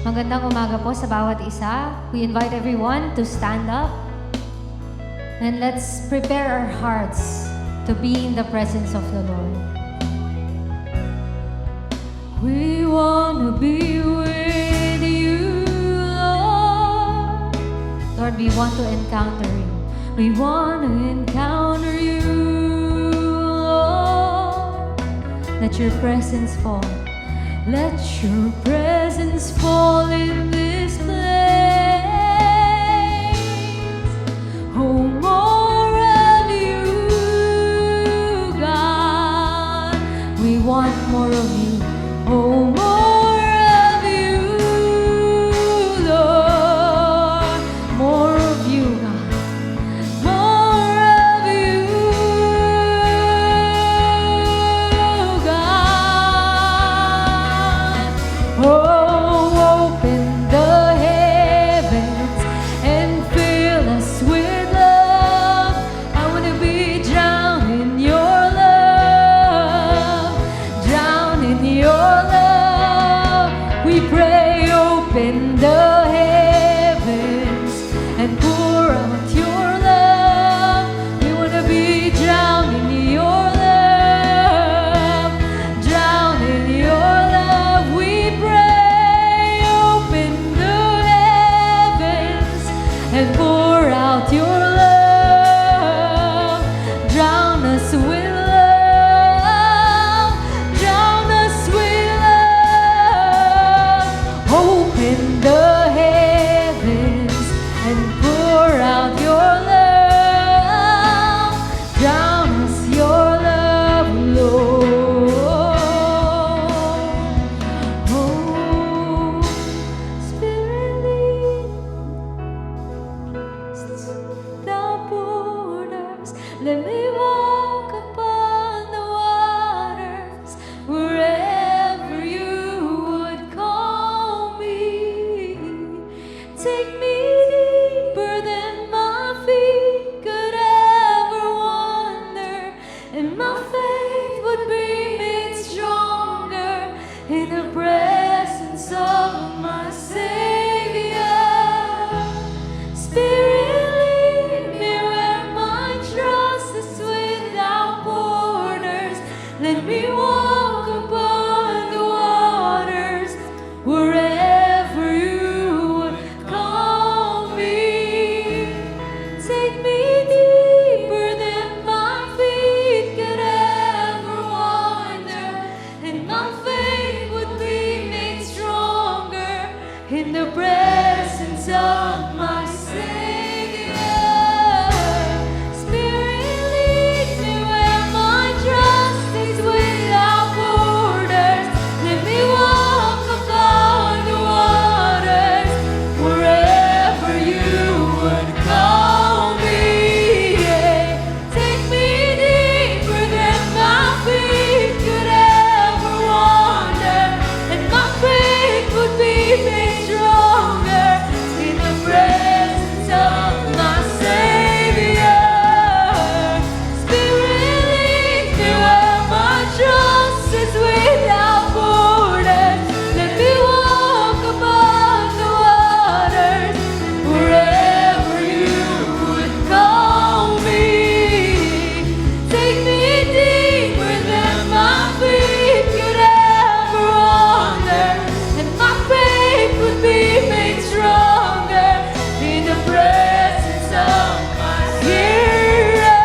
Magandang umaga po sa bawat isa. We invite everyone to stand up and let's prepare our hearts to be in the presence of the Lord. We want to be with you, Lord. Lord, we want to encounter you. We want to encounter you, Lord. Let your presence fall. Let your presence fall in this place. Oh, more of you, God. We want more of you. Oh, more of you, Lord. More of you, God. More of you, God. Oh, open the heavens and fill us with love. I want to be drowned in your love. Drowned in your love. We pray, open the heavens and pour out your love. We want to be drowned in your love. Drowned in your love. We pray, open the heavens and pour out your love. Drown us with love. Drown us with love. Open the heavens and pour out your love. Drown us your love, Lord. Oh, Spirit, lead the borders. Let me walk upon the waters wherever you would call me. Take me deeper than my feet could ever wander, and my faith would be made stronger in the presence of my Savior. Spirit, lead me where my trust is without borders. Let me walk upon the waters wherever you would call me. Take me deeper than my feet could ever wander, and my faith would be made stronger in the presence of my Savior. Spirit, lead me where my trust is without borders. Let me walk upon the waters wherever you would call me. Take me deeper than my feet could ever wander, and my faith would be made stronger in the presence of my Savior. Spirit, lead me where my trust is without borders. Let me walk upon the waters wherever you would call me. Take me deeper than my feet could ever wander, and my faith would be made stronger in the presence of my Savior.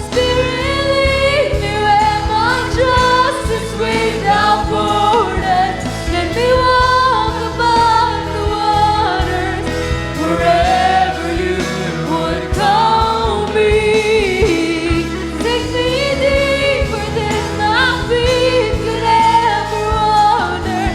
Spirit, lead me where my trust is without borders. Let me walk upon the waters wherever you would call me. Take me deeper than my feet could ever wander,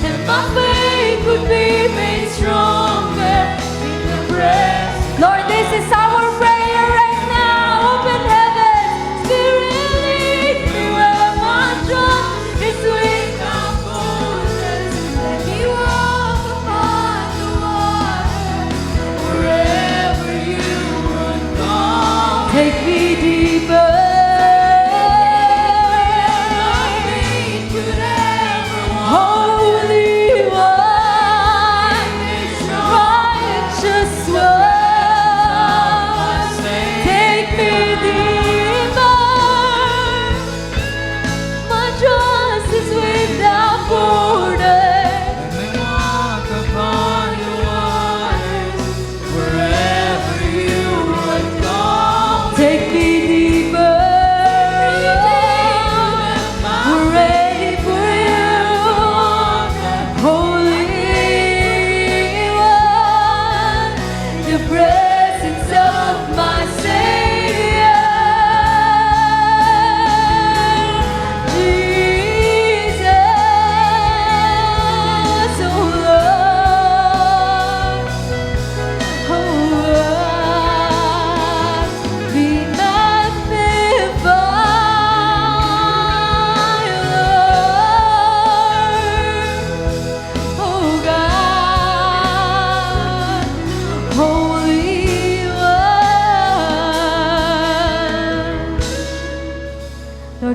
and my faith would be made stronger in the presence. Lord, this is our prayer right now. Open heaven. Spirit, lead me where my trust is without borders. Let me walk upon the water wherever you would call me. Take me deeper. Holy One.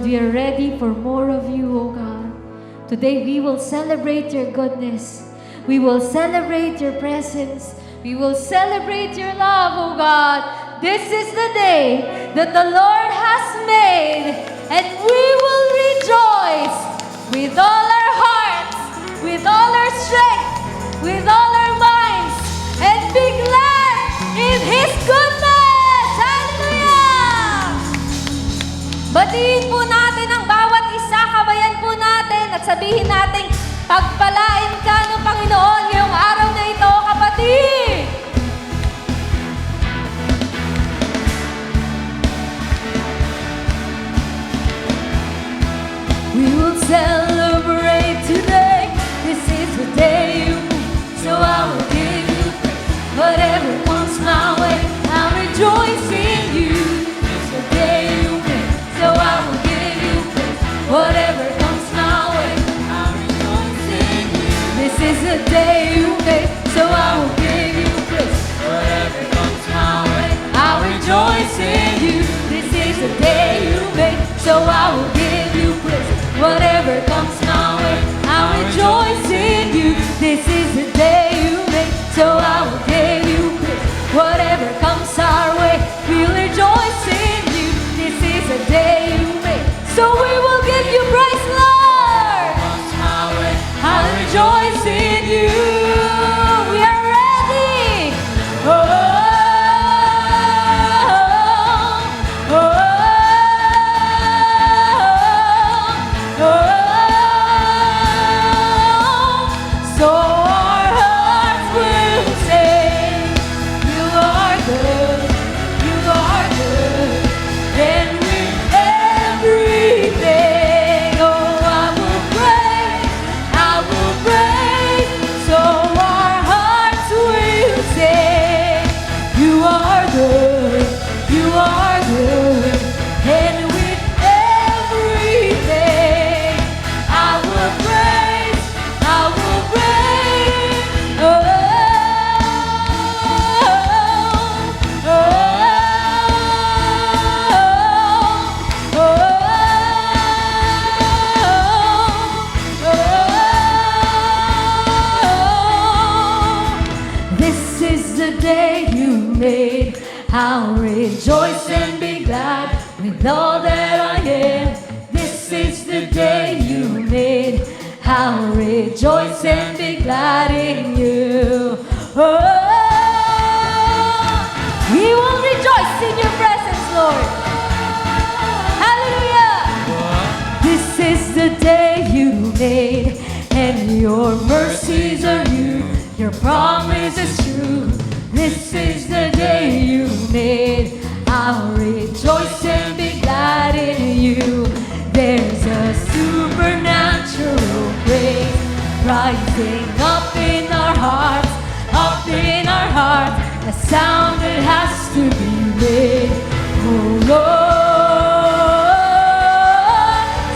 Lord, we are ready for more of you, O God. Today we will celebrate your goodness. We will celebrate your presence. We will celebrate your love, O God. This is the day that the Lord has made, and we will rejoice with all our hearts, with all our strength, with all our minds, and be glad in His goodness. Hallelujah! Batiin po natin ang bawat isa, kabayan po natin, at sabihin natin, pagpalain ka ng Panginoon ngayong araw na ito, kapatid! We will celebrate today. This is the day you made, so I will give you praise. Whatever comes my way, I'll rejoice in you. It's the day you made, so I will give you praise. Whatever comes my way, I'll rejoice in you. This is the day you made, so I will give you praise. Whatever comes my way, I'll rejoice in you. This is the day you made, so I will give you praise. Whatever comes my way, I'll rejoice in you. This is the day you made, so I will give you praise. Whatever comes our way, we'll rejoice in you. This is the day you made, so we will give you praise, Lord. Comes my way, I'll rejoice in you. We are ready. Oh. I'll rejoice and be glad with all that I am. This is the day you made. I'll rejoice and be glad in you. Oh, we will rejoice in your presence, Lord. Hallelujah. This is the day you made, and your mercies are new. Your promise is true. This is the day you made. I'll rejoice and be glad in you. There's a supernatural praise rising up in our hearts, a sound that has to be made. Oh Lord,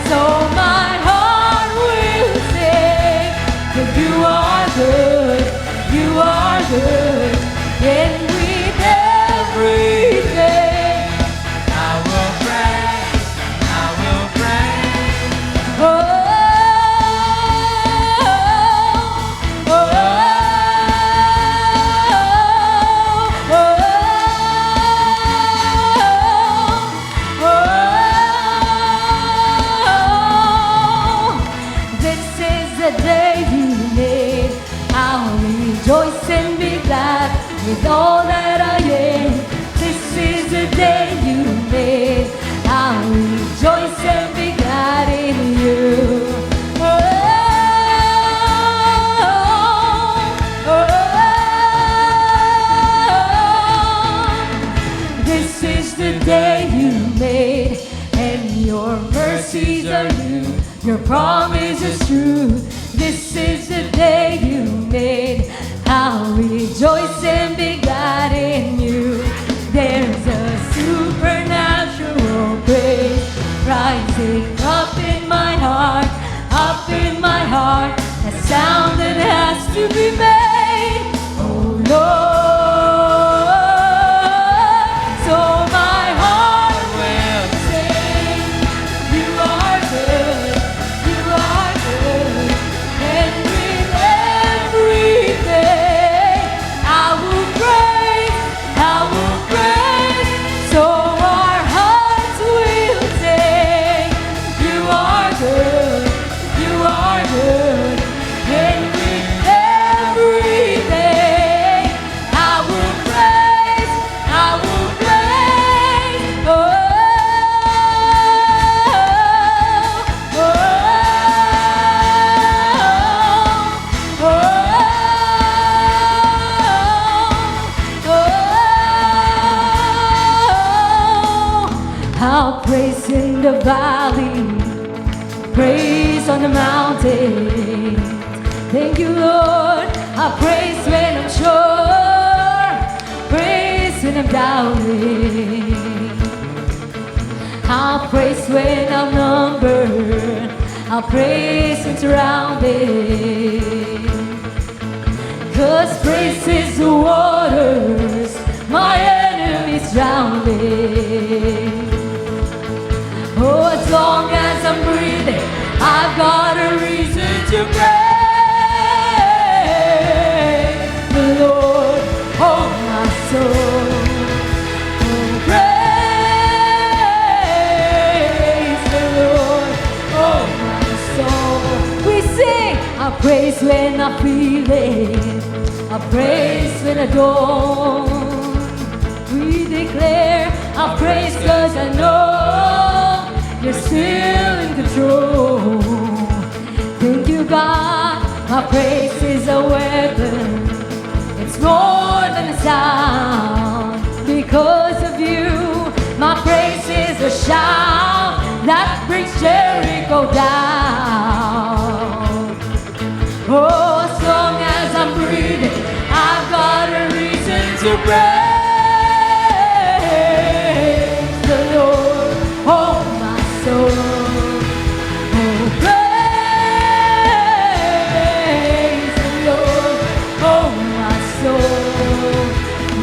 so my heart will sing that you are good, you are good. And with everything, I will praise, I will praise. Oh, oh, oh, oh, oh. This is the day you made. I'll rejoice and be glad with all that I am. This is the day you made. I'll rejoice and be glad in you. Oh, oh, oh. This is the day you made, and your mercies are new. Your promise is true. This is the day you made. I'll rejoice and be glad in you. There's a supernatural praise rising up in my heart, a sound that has to be made. Oh Lord, so my heart will sing. You I'll praise in the valley, praise on the mountain. Thank you, Lord. I'll praise when I'm sure, praise when I'm doubting. I'll praise when I'm numbered, I'll praise when surrounded. 'Cause praise is the waters my enemies drowning. Oh, as long as I'm breathing, I've got a reason to praise the Lord, oh my soul. Oh, praise the Lord, oh my soul. We sing, I praise when I feel it, I praise when I don't. We declare, I praise 'cause I know you're still in control. Thank you, God. My praise is a weapon. It's more than a sound. Because of you, my praise is a shout that brings Jericho down. Oh, as long as I'm breathing, I've got a reason to praise the Lord, oh my soul. Oh, praise the Lord, oh my soul.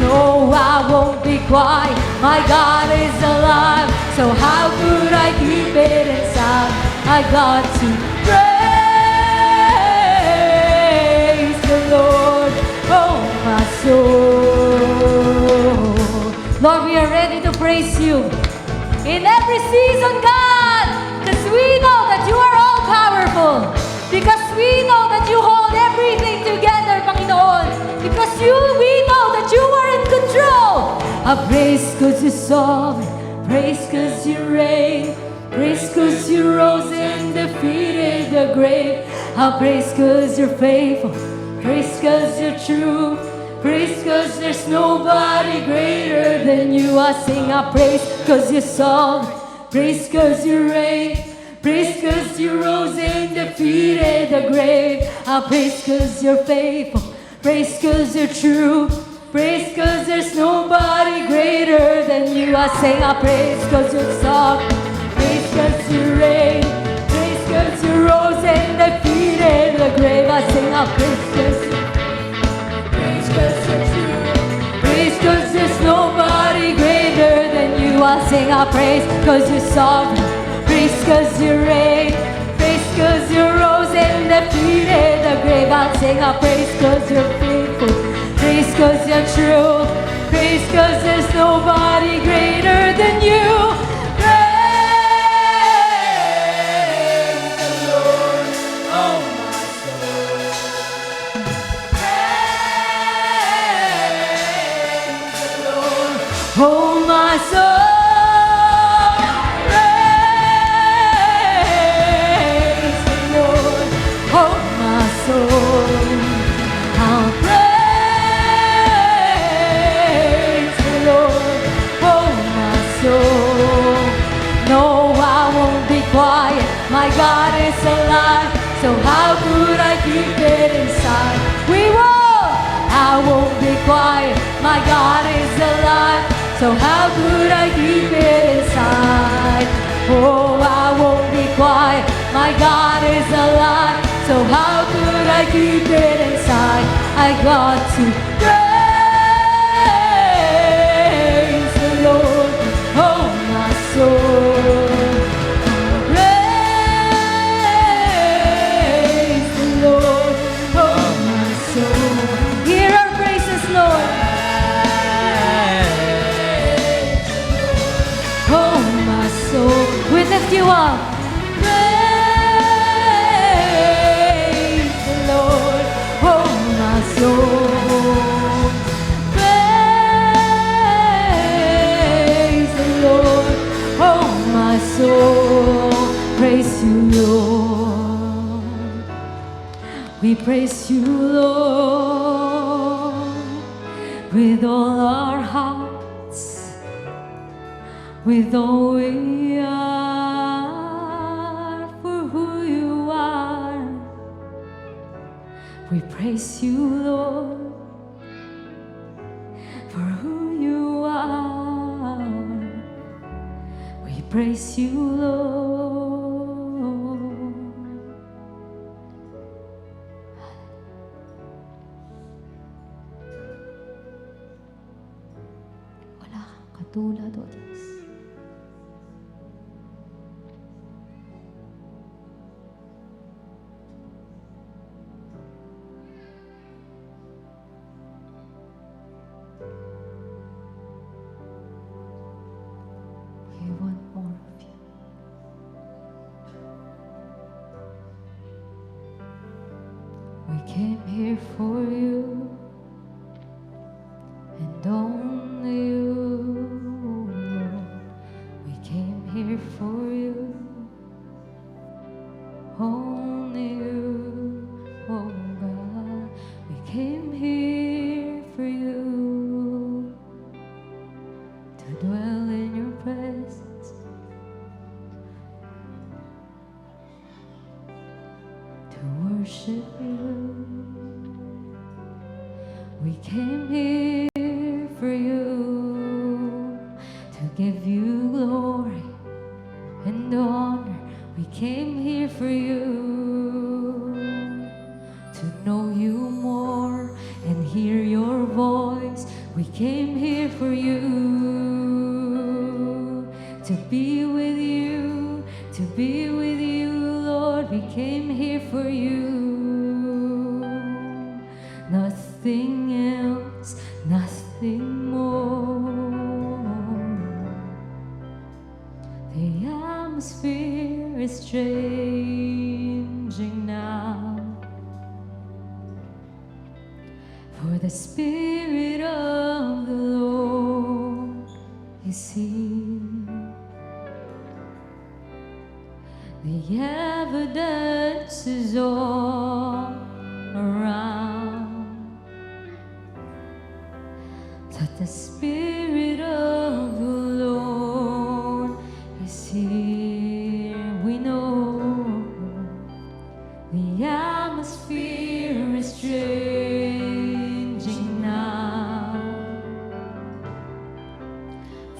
No, I won't be quiet, my God is alive. So how could I keep it inside? I got to praise the Lord, oh my soul. Lord, we are ready to praise you in every season, God, because we know that you are all powerful, because we know that you hold everything together, Panginoon, because we know that you are in control. I praise because you saw me, praise because you reign, praise because you rose and defeated the grave. I praise because you're faithful, praise because you're true, praise because there's nobody greater than you. I sing, I praise because you saw me, praise because you reign, praise because you rose and defeated the grave. I praise because you're faithful, praise because you're true, praise because there's nobody greater than you. I sing, I praise because you saw me, praise because you reign, praise because you rose and defeated the grave. I sing, I praise because you praise cause there's nobody greater than you. I sing, I praise cause you're sovereign, praise cause you reign, praise cause you rose and defeated the grave. I sing, I praise cause you're faithful, praise cause you're true, praise cause there's nobody greater than you. Oh my soul, praise the Lord. Oh my soul, I'll praise the Lord. Oh my soul, no, I won't be quiet. My God is alive, so how could I keep it inside? We won't. I won't be quiet. My God is alive. So how could I keep it inside? Oh, I won't be quiet. My God is alive. So how could I keep it inside? I got to praise the Lord, oh my soul. Praise the Lord, oh my soul. Hear our praises, Lord. We lift you up. Praise the Lord, oh my soul. Praise the Lord, oh my soul. Praise you, Lord. We praise you, Lord, with all our hearts. with all we are, for who you are. We praise you, Lord, for who you are. We praise you, Lord. Wala kang katulad, O Diyos. We want more of you. We came here for you, and only you, Lord. We came here for you, only you, oh God. We came here for you, to dwell in your presence, to worship you. We came here for you, to give you glory and honor. We came here for you, to know you more and hear your voice. We came here for you, to be with you, to be with you, Lord. We came here for you. Nothing else, nothing more. The atmosphere is changing now, for the Spirit of the Lord is here. The evidence is all around that the Spirit of the Lord is here. We know the atmosphere is changing now,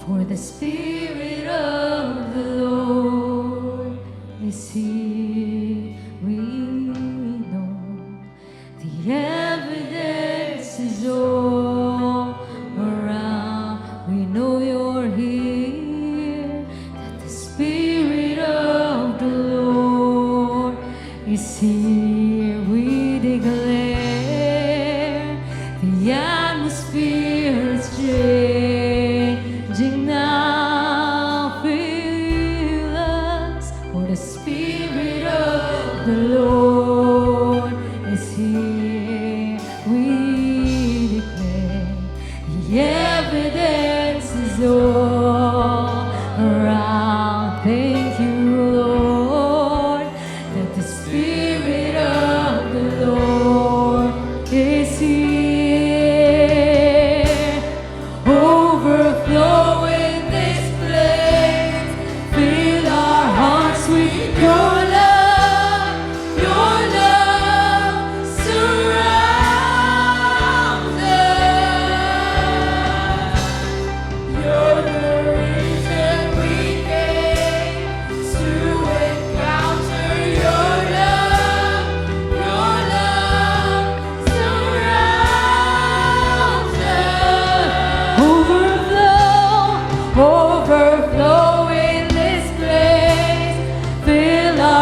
for the Spirit of the Lord is here. We know the evidence is all around. We know you're here, that the Spirit of the Lord is here. We declare the atmosphere is changing now. Fill us, for the Spirit of the Lord is here. We declare the evidence is all around. Thank you, Lord, that the Spirit of the Lord is here. Overflow in this place. Fill our hearts with your love. Your love surrounds us. You're the reason we came to encounter your love. Your love surrounds us. Overflow, overflow in this place. Fill our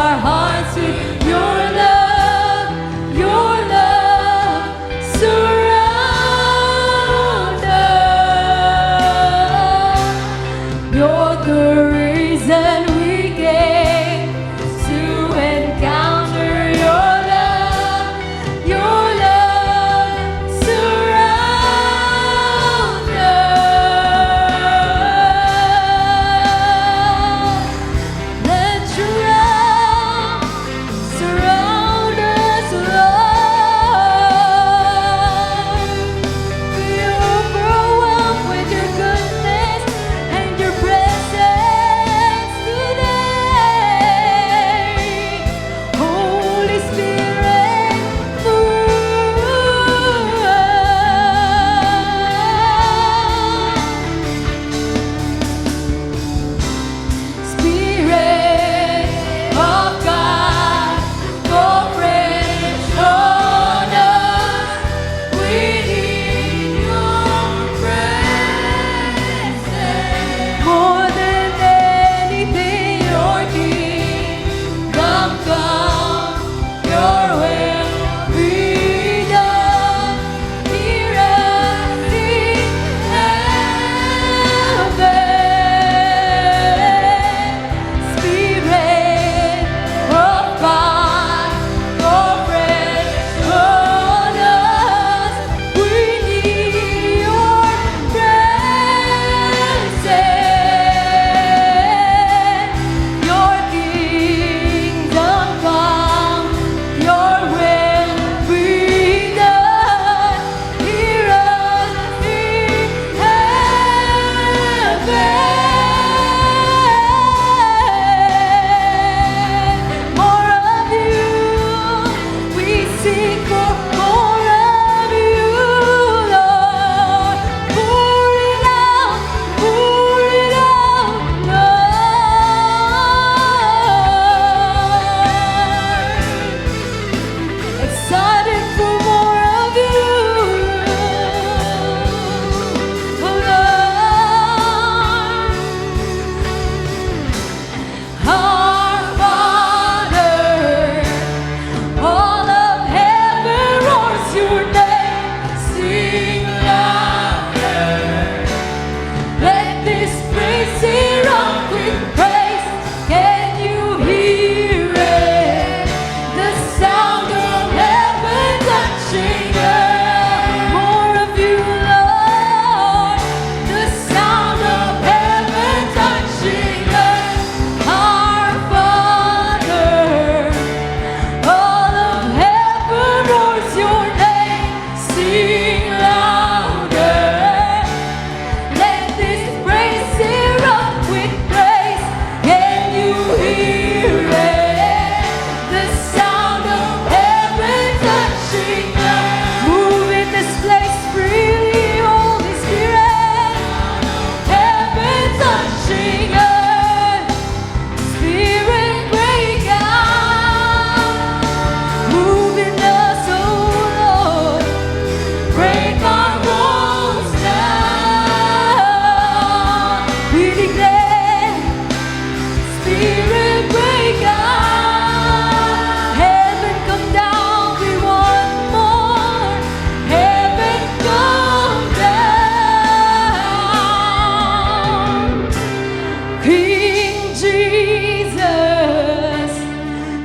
Jesus,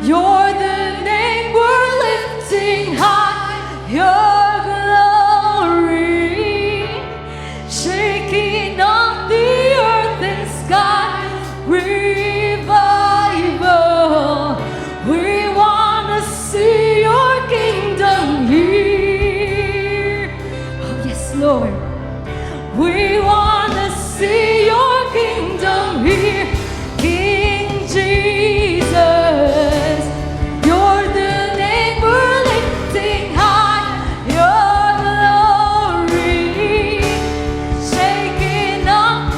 you're the name we're lifting high. Your glory, shaking up the earth and sky. Revival, we wanna see your kingdom here. Oh yes, Lord. We wanna see your kingdom here. King Jesus, you're the name we're lifting high. Your glory, shaking up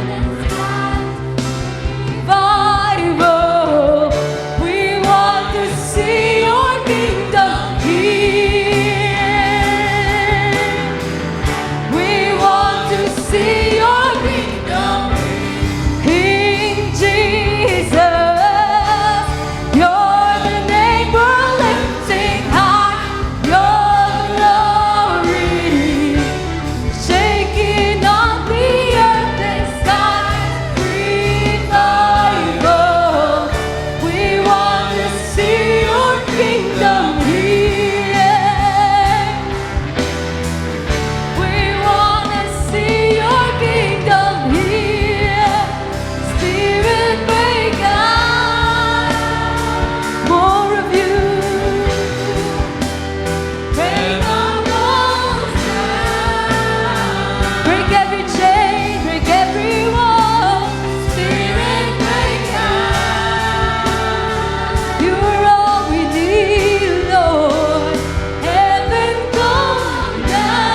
the sky. Revival, we want to see your kingdom here. We want to see your kingdom, King Jesus. You're the name we're lifting high. Your glory, shaking up the earth and sky. Revival, we want to see your kingdom here. We wanna see your kingdom here. Spirit, break out. More of you. Break our walls down. Break every chain, break every wall. Spirit, break out. You're all we need, Lord. Heaven come down.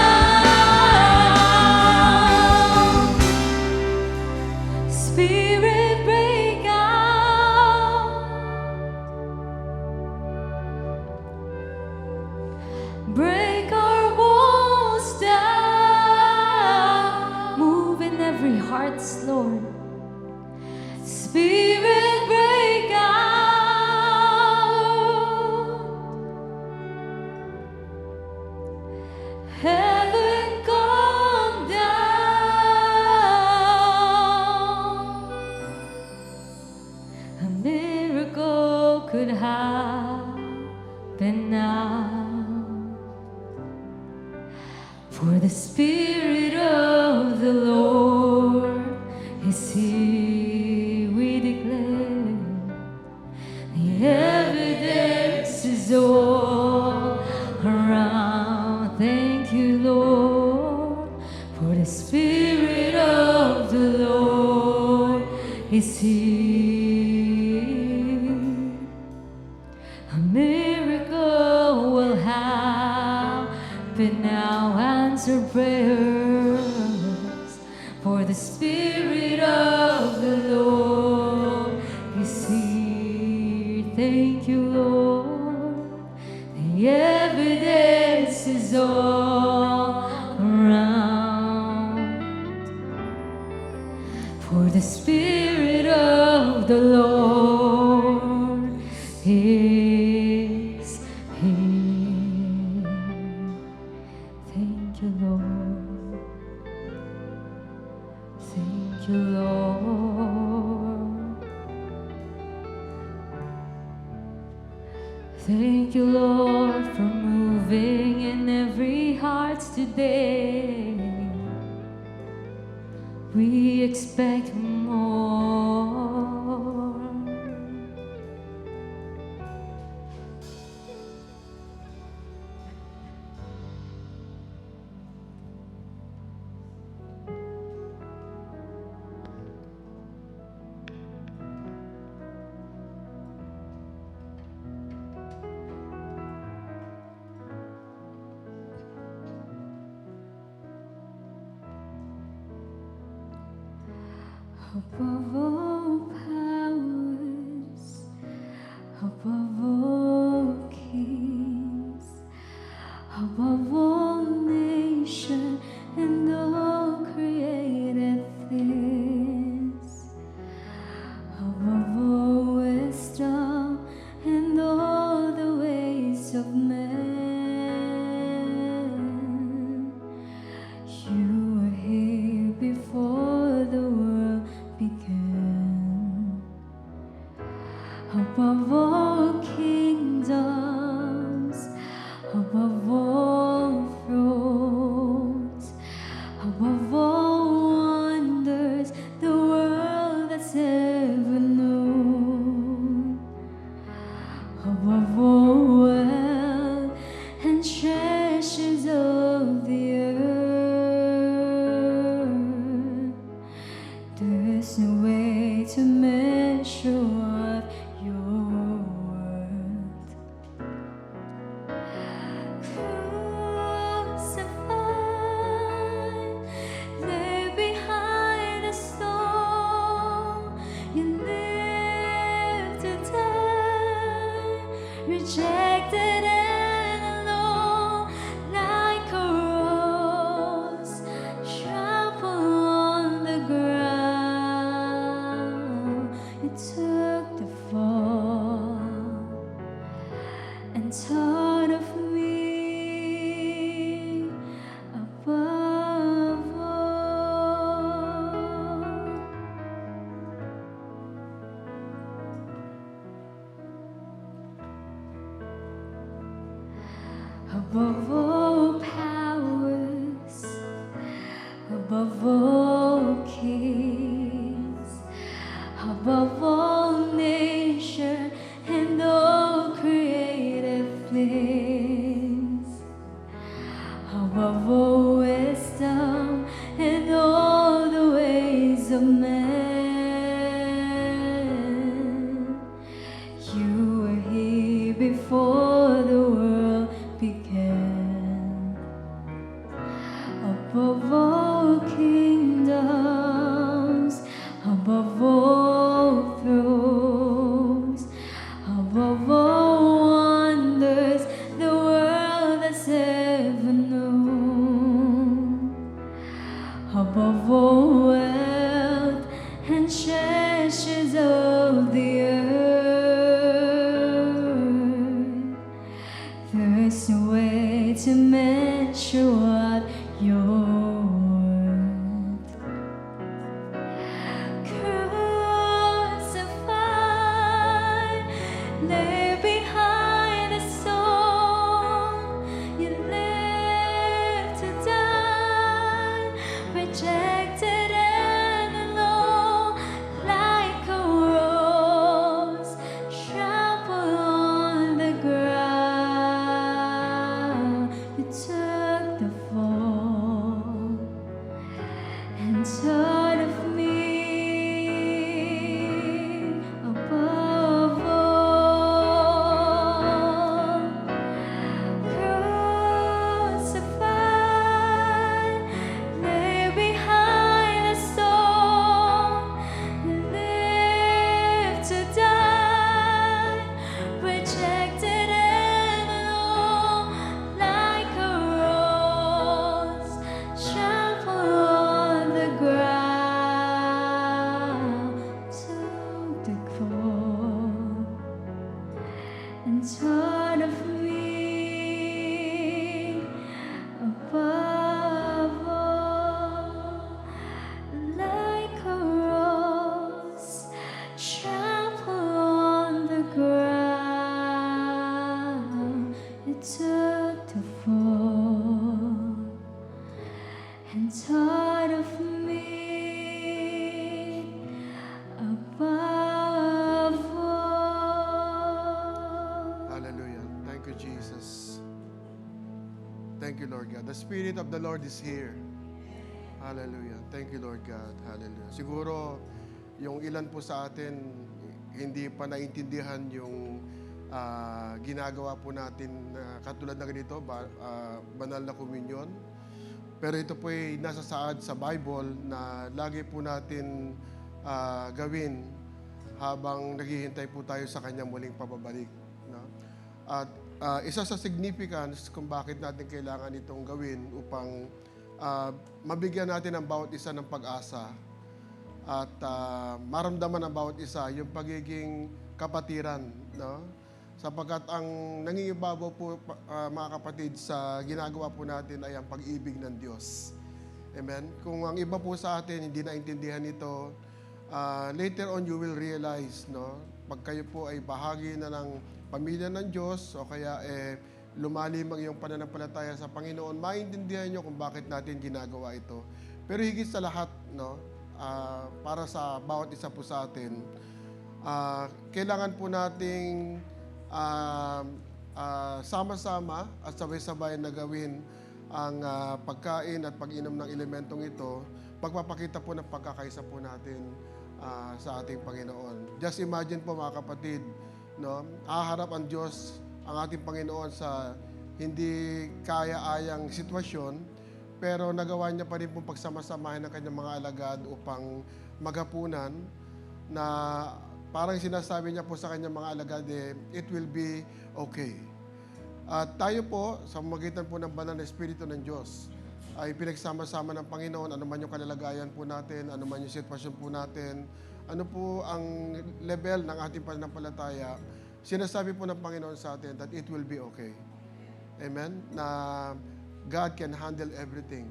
Spirit, break out. Break our walls down. Move in every heart, Lord. Spirit, break out. Heaven come down. A miracle could happen now. For the Spirit of the Lord is here, we declare. The evidence is all around. Thank you, Lord. For the Spirit of the Lord is here. A miracle will happen now. Answer prayers. For the Spirit of the Lord is here. Thank you, Lord. The evidence is all around. For the Spirit of the Lord is here. Thank you, Lord. Thank you, Lord. Thank you, Lord, for moving in every heart today. We expect more. Above all powers, above all kings, above all nation and all created things, above all wisdom and all the ways of man. You were here before the world began. above all kingdoms, above all thrones, above all wonders the world has ever known, above all wealth and treasures of the earth. There's no way to measure up your worth. Crucified, lay behind a stone. You live to die, rejected and alone, like a rose trampled on the ground. You took the fall and taught of me above all. Above all powers, above all kings, above all nature and all created things, above all wisdom and all the ways of man. You were here before the world began. Above all kingdoms, above all thrones, above all wonders the world has ever known, above all wealth and treasures of the earth. There's no way to measure what you're worth. Crucified, lay behind a stone. You live to die, rejected and alone, like a rose trampled on the ground. You took the fall and taught of me above all. Crucified, lay behind a stone. You live to die, rejected and alone, like a rose trampled on the ground. Took the fall and taught of me above all, like a rose trampled on the ground. You took the fall and taught of me above all. Hallelujah. Thank you, Jesus. Thank you, Lord God. The Spirit of the Lord is here. Hallelujah. Thank you, Lord God. Hallelujah. Siguro, yung ilan po sa atin, hindi pa naintindihan yung ginagawa po natin katulad na ganito, banal na komunyon. Pero ito po ay nasa saad sa Bible na lagi po natin gawin habang naghihintay po tayo sa kanyang muling pababalik. No? At isa sa significance kung bakit natin kailangan itong gawin upang mabigyan natin ang bawat isa ng pag-asa at maramdaman ng bawat isa yung pagiging kapatiran. No? Sapagkat ang nangingibabaw po, mga kapatid, sa ginagawa po natin ay ang pag-ibig ng Diyos. Amen? Kung ang iba po sa atin hindi naintindihan ito, later on you will realize, no, pag kayo po ay bahagi na ng pamilya ng Diyos o kaya lumalim ang iyong pananampalataya sa Panginoon, maintindihan nyo kung bakit natin ginagawa ito. Pero higit sa lahat, no, para sa bawat isa po sa atin, kailangan po nating sama-sama at sabay-sabay na gawin ang pagkain at pag-inom ng elementong ito, pagpapakita po ng pagkakaisa po natin sa ating Panginoon. Just imagine po mga kapatid, no, haharap ang Diyos, ang ating Panginoon sa hindi kaya-ayang sitwasyon, pero nagawa niya pa rin pong pagsama-samahin ng kanyang mga alagad upang maghapunan na parang sinasabi niya po sa kanyang mga alagad, it will be okay. At tayo po, sa magitan po ng banal na Espiritu ng Diyos, ay pinagsama-sama ng Panginoon, ano man yung kalalagayan po natin, ano man yung sitwasyon po natin, ano po ang level ng ating pananampalataya, sinasabi po ng Panginoon sa atin that it will be okay. Amen? Na God can handle everything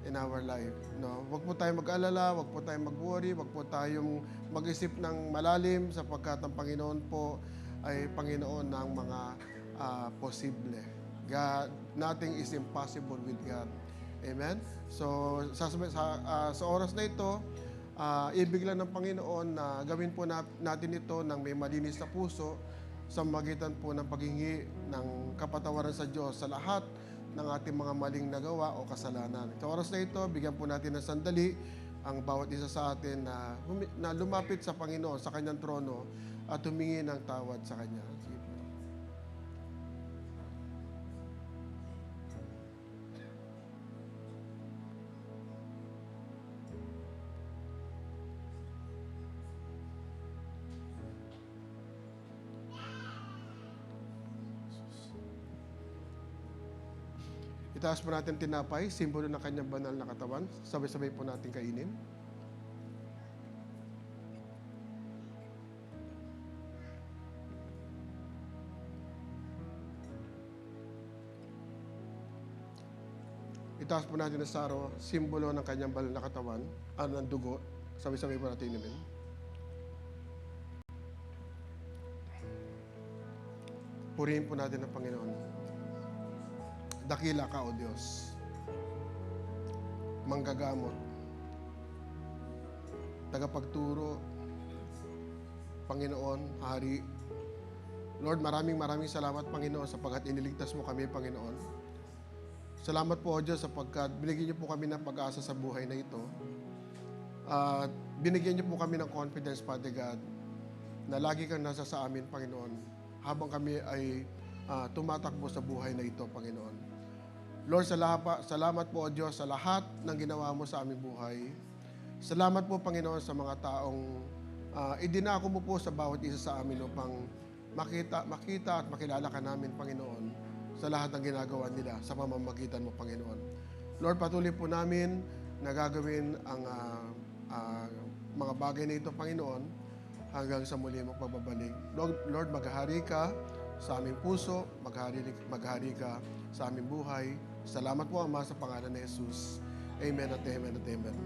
in our life. No? Huwag po tayong mag-alala, huwag po tayong mag-worry, huwag po tayong mag-isip ng malalim sapagkat ang Panginoon po ay Panginoon ng mga posible. God, nothing is impossible with God. Amen? So, sa oras na ito, ibig lang ng Panginoon na gawin po natin ito ng may malinis na puso sa magitan po ng paghingi ng kapatawaran sa Diyos sa lahat ng ating mga maling nagawa o kasalanan. Sa oras na ito, bigyan po natin ng sandali ang bawat isa sa atin na lumapit sa Panginoon, sa Kanyang trono at humingi ng tawad sa Kanya. Sige po. Itaas po natin tinapay, simbolo ng kanyang banal na katawan. Sabay-sabay po natin kainin. Itaas po natin ang saro, simbolo ng kanyang banal na katawan, ng dugo. Sabay-sabay po natin inumin. Purihin po natin ang Panginoon. Dakila ka, O Diyos. Manggagamot. Tagapagturo. Panginoon, Hari. Lord, maraming salamat, Panginoon, sapagkat iniligtas mo kami, Panginoon. Salamat po, O Diyos, sapagkat binigyan niyo po kami ng pag-asa sa buhay na ito. At binigyan niyo po kami ng confidence, Father God, na lagi kang nasa sa amin, Panginoon, habang kami ay tumatakbo sa buhay na ito, Panginoon. Lord, salamat po, O Diyos, sa lahat ng ginawa mo sa aming buhay. Salamat po, Panginoon, sa mga taong idinako mo po sa bawat isa sa amin upang makita at makilala ka namin, Panginoon, sa lahat ng ginagawa nila sa pamamagitan mo, Panginoon. Lord, patuloy po namin na gagawin ang mga bagay na ito, Panginoon, hanggang sa muli mong pagbabalik. Lord, maghahari ka sa aming puso, maghahari ka sa aming buhay. Salamat po, Ama, sa pangalan ni Jesus. Amen at amen at amen.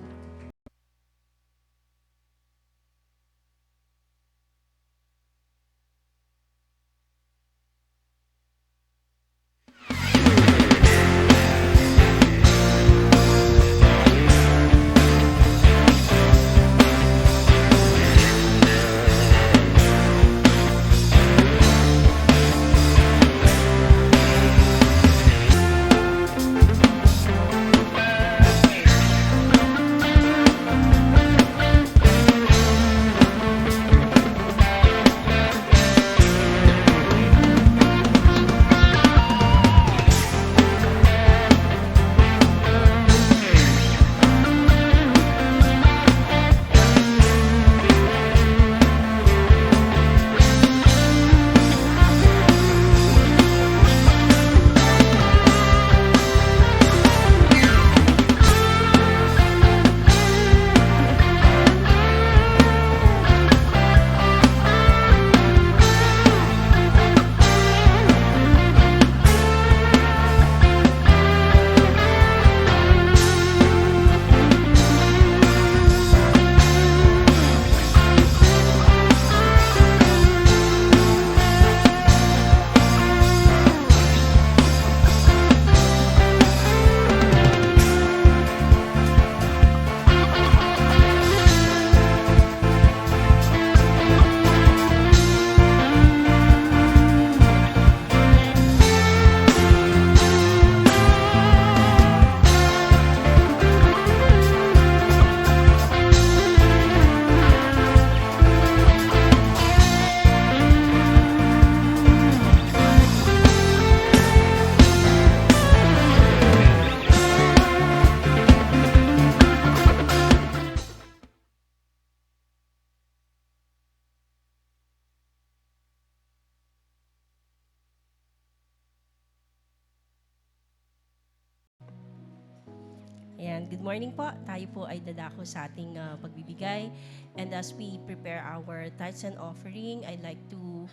Ayan, good morning po. Tayo po ay dadako sa ating pagbibigay. And as we prepare our tithes and offering, I'd like to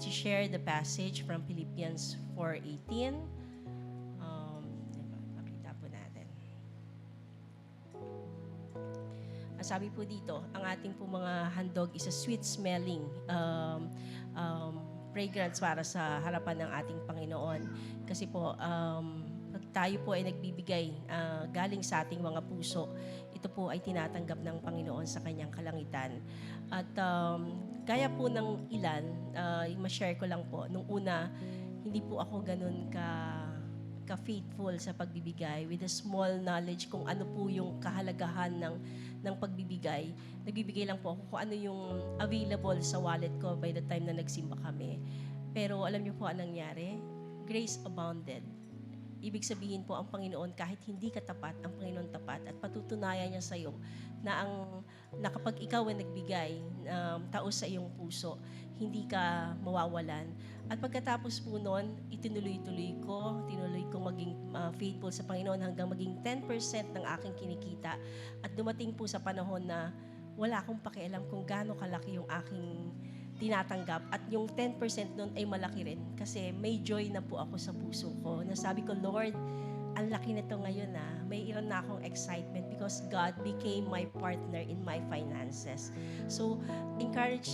share the passage from Philippians 4:18. Makita po natin. Sabi po dito, ang ating po mga handog is a sweet-smelling fragrance para sa harapan ng ating Panginoon. Kasi po, pag tayo po ay nagbibigay galing sa ating mga puso, ito po ay tinatanggap ng Panginoon sa kanyang kalangitan. At gaya po ng ilan, ma-share ko lang po, nung una, hindi po ako ganun ka-faithful sa pagbibigay with a small knowledge kung ano po yung kahalagahan ng pagbibigay. Nagbibigay lang po ako kung ano yung available sa wallet ko by the time na nagsimba kami. Pero alam niyo po anong nangyari? Grace abounded. Ibig sabihin po, ang Panginoon, kahit hindi ka tapat, ang Panginoon tapat at patutunayan niya sa iyo na kapag ikaw ay nagbigay, taos sa iyong puso, hindi ka mawawalan. At pagkatapos po noon, tinuloy ko maging faithful sa Panginoon hanggang maging 10% ng aking kinikita. At dumating po sa panahon na wala akong pakialam kung gaano kalaki yung aking tinatanggap. At yung 10% nun ay malaki rin kasi may joy na po ako sa puso ko. Nasabi ko, Lord, ang laki nito ngayon may ilan na akong excitement because God became my partner in my finances. So, encourage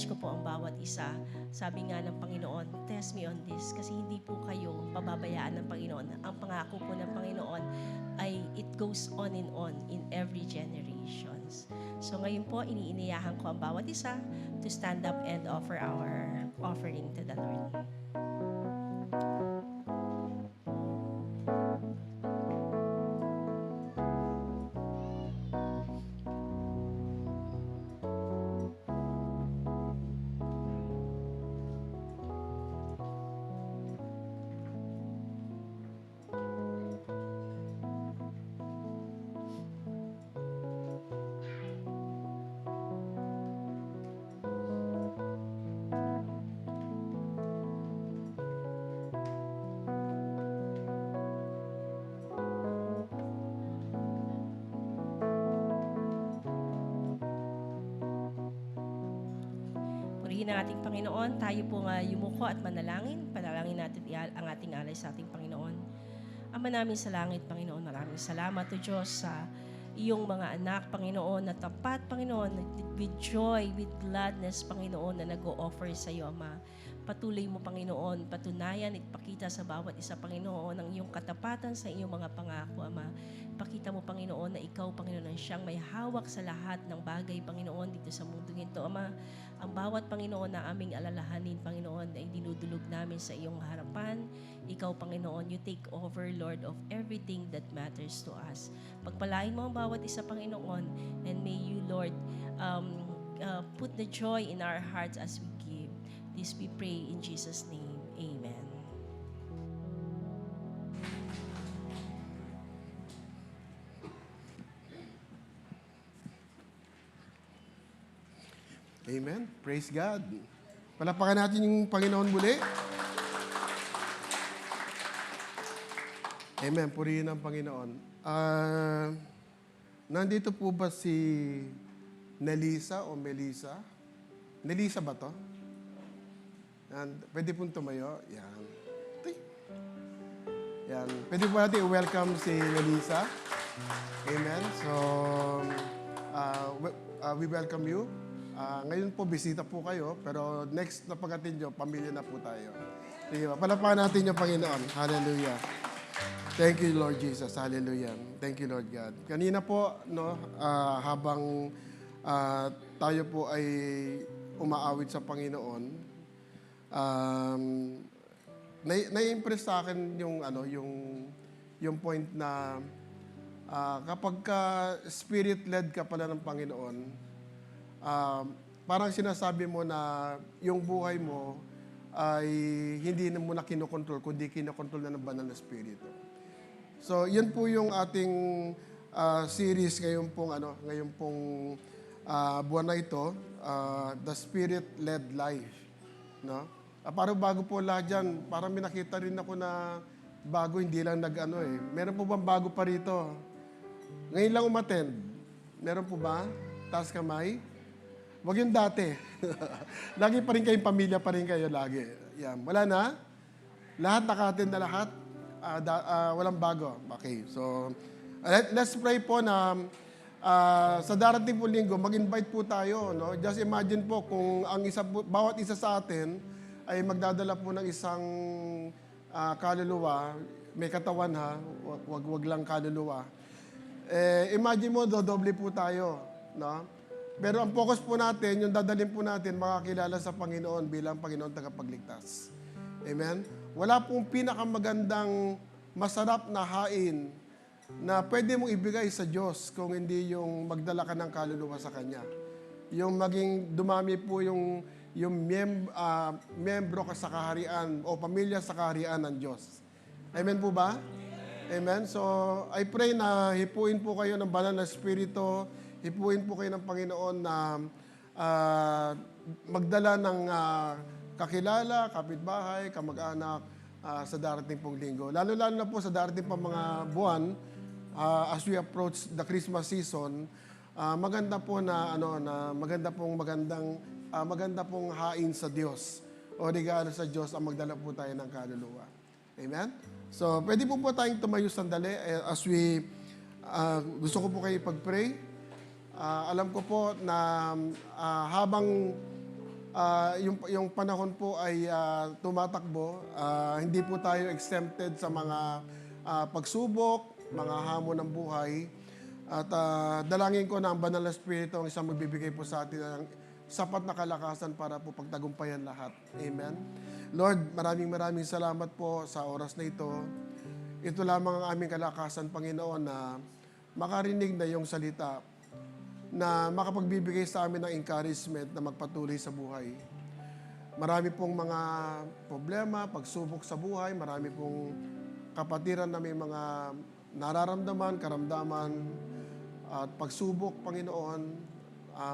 ko po ang bawat isa. Sabi nga ng Panginoon, test me on this kasi hindi po kayo pababayaan ng Panginoon. Ang pangako po ng Panginoon ay it goes on in every generations. So ngayon po, iniiniyahan ko ang bawat isa to stand up and offer our offering to the Lord. Purihin ang ating Panginoon, tayo po nga yumuko at manalangin. Panalangin natin ang ating alay sa ating Panginoon. Ama namin sa langit, Panginoon, maraming salamat o Diyos sa iyong mga anak, Panginoon, na tapat, Panginoon, with joy, with gladness, Panginoon, na nag-o-offer sa iyo, Ama. Patuloy mo, Panginoon, patunayan at ipakita sa bawat isa, Panginoon, ang iyong katapatan sa iyong mga pangako, Ama. Pakita mo, Panginoon, na ikaw, Panginoon, ang siyang may hawak sa lahat ng bagay, Panginoon, dito sa mundong ito, Ama. Ang bawat, Panginoon, na aming alalahanin, Panginoon, ay dinudulog namin sa iyong harapan. Ikaw, Panginoon, you take over, Lord, of everything that matters to us. Pagpalain mo ang bawat isa, Panginoon, and may you, Lord, put the joy in our hearts as we give. This we pray in Jesus' name. Amen. Amen. Praise God. Palapakan natin yung Panginoon muli. Amen. Purihin ang Panginoon. Nandito po ba si Nelisa o Melissa? Nelisa ba to? Pwede pong tumayo. Yan. Yan. Pwede po natin i-welcome si Nelisa. Amen. So, we welcome you. Ngayon po, bisita po kayo, pero next na pagdating nyo, pamilya na po tayo. Sige ba? Palapakan natin yung Panginoon. Hallelujah. Thank you, Lord Jesus. Hallelujah. Thank you, Lord God. Kanina po, habang tayo po ay umaawit sa Panginoon, na-impress sa akin yung point na kapag spirit-led ka pala ng Panginoon, parang sinasabi mo na yung buhay mo ay hindi mo na kinokontrol, kundi kinokontrol na ng banal na spirito. So, yan po yung ating series ngayon pong buwan na ito, The Spirit-Led Life. No? Parang bago po lahat dyan, parang may nakita rin ako na bago, hindi lang nag-ano eh. Meron po bang bago pa rito? Ngayon lang umattend. Meron po ba? Taas kamay? Wag yung dati. Lagi pa rin kayong pamilya pa rin kayo lagi. Yan. Wala na? Lahat naka-attend na lahat? Walang bago. Okay. So, let's pray po na sa darating po linggo, mag-invite po tayo. No? Just imagine po kung ang bawat isa sa atin ay magdadala po ng isang kaluluwa. May katawan ha, wag lang kaluluwa. Imagine mo, dodoble po tayo. No? Pero ang focus po natin, yung dadalhin po natin, makakilala sa Panginoon bilang Panginoon tagapagligtas. Amen? Wala pong pinakamagandang masarap na hain na pwede mong ibigay sa Diyos kung hindi yung magdala ka ng kaluluwa sa Kanya. Yung maging dumami po yung miyembro ka sa kaharian o pamilya sa kaharian ng Diyos. Amen po ba? Amen? So, I pray na hipuin po kayo ng banal na Espiritu, hipuin po kayo ng Panginoon na magdala ng kakilala, kapitbahay, kamag-anak sa darating pong linggo. Lalo-lalo na po sa darating pang mga buwan, as we approach the Christmas season, maganda po na maganda pong hain sa Diyos o regalo sa Diyos ang magdala po tayo ng kaluluwa. Amen? So, pwede po tayong tumayo sandali as we gusto ko po kayo pag-pray. Alam ko po na habang yung panahon po ay tumatakbo, hindi po tayo exempted sa mga pagsubok, mga hamon ng buhay. At dalangin ko na ang Banal na Espiritu ang isang magbibigay po sa atin ng sapat na kalakasan para po pagtagumpayan lahat. Amen. Lord, maraming salamat po sa oras na ito. Ito lamang ang aming kalakasan, Panginoon, na makarinig na iyong salita, na makapagbibigay sa amin ng encouragement na magpatuloy sa buhay. Marami pong mga problema, pagsubok sa buhay, marami pong kapatiran na may mga nararamdaman, karamdaman, at pagsubok, Panginoon.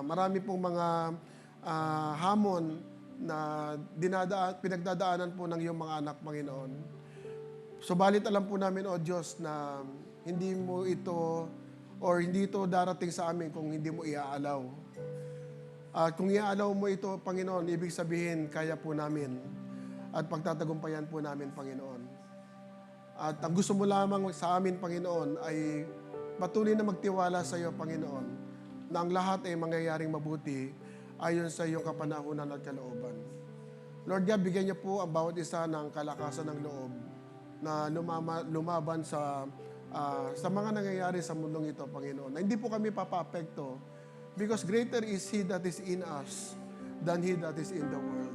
Marami pong mga hamon na pinagdadaanan po ng iyong mga anak, Panginoon. Subalit alam po namin, O Diyos, na hindi mo ito or hindi ito darating sa amin kung hindi mo iaalaw. At kung iaalaw mo ito, Panginoon, ibig sabihin, kaya po namin at pagtatagumpayan po namin, Panginoon. At ang gusto mo lamang sa amin, Panginoon, ay patuloy na magtiwala sa iyo, Panginoon, na ang lahat ay mangyayaring mabuti ayon sa iyong kapanahunan at kalooban. Lord God, bigyan niyo po ang bawat isa ng kalakasan ng loob na lumaban sa mga nangyayari sa mundong ito, Panginoon. Na hindi po kami papaapekto because greater is He that is in us than he that is in the world.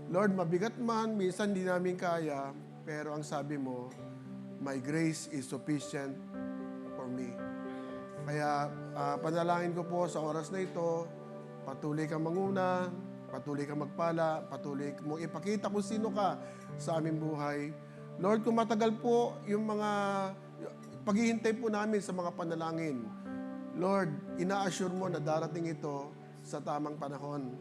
Lord, mabigat man, minsan di namin kaya, pero ang sabi mo, my grace is sufficient for me. Kaya panalangin ko po sa oras na ito, patuloy kang manguna, patuloy kang magpala, patuloy mong ipakita kung sino ka sa aming buhay. Lord, kung matagal po yung mga paghihintay po namin sa mga panalangin, Lord, ina-assure mo na darating ito sa tamang panahon.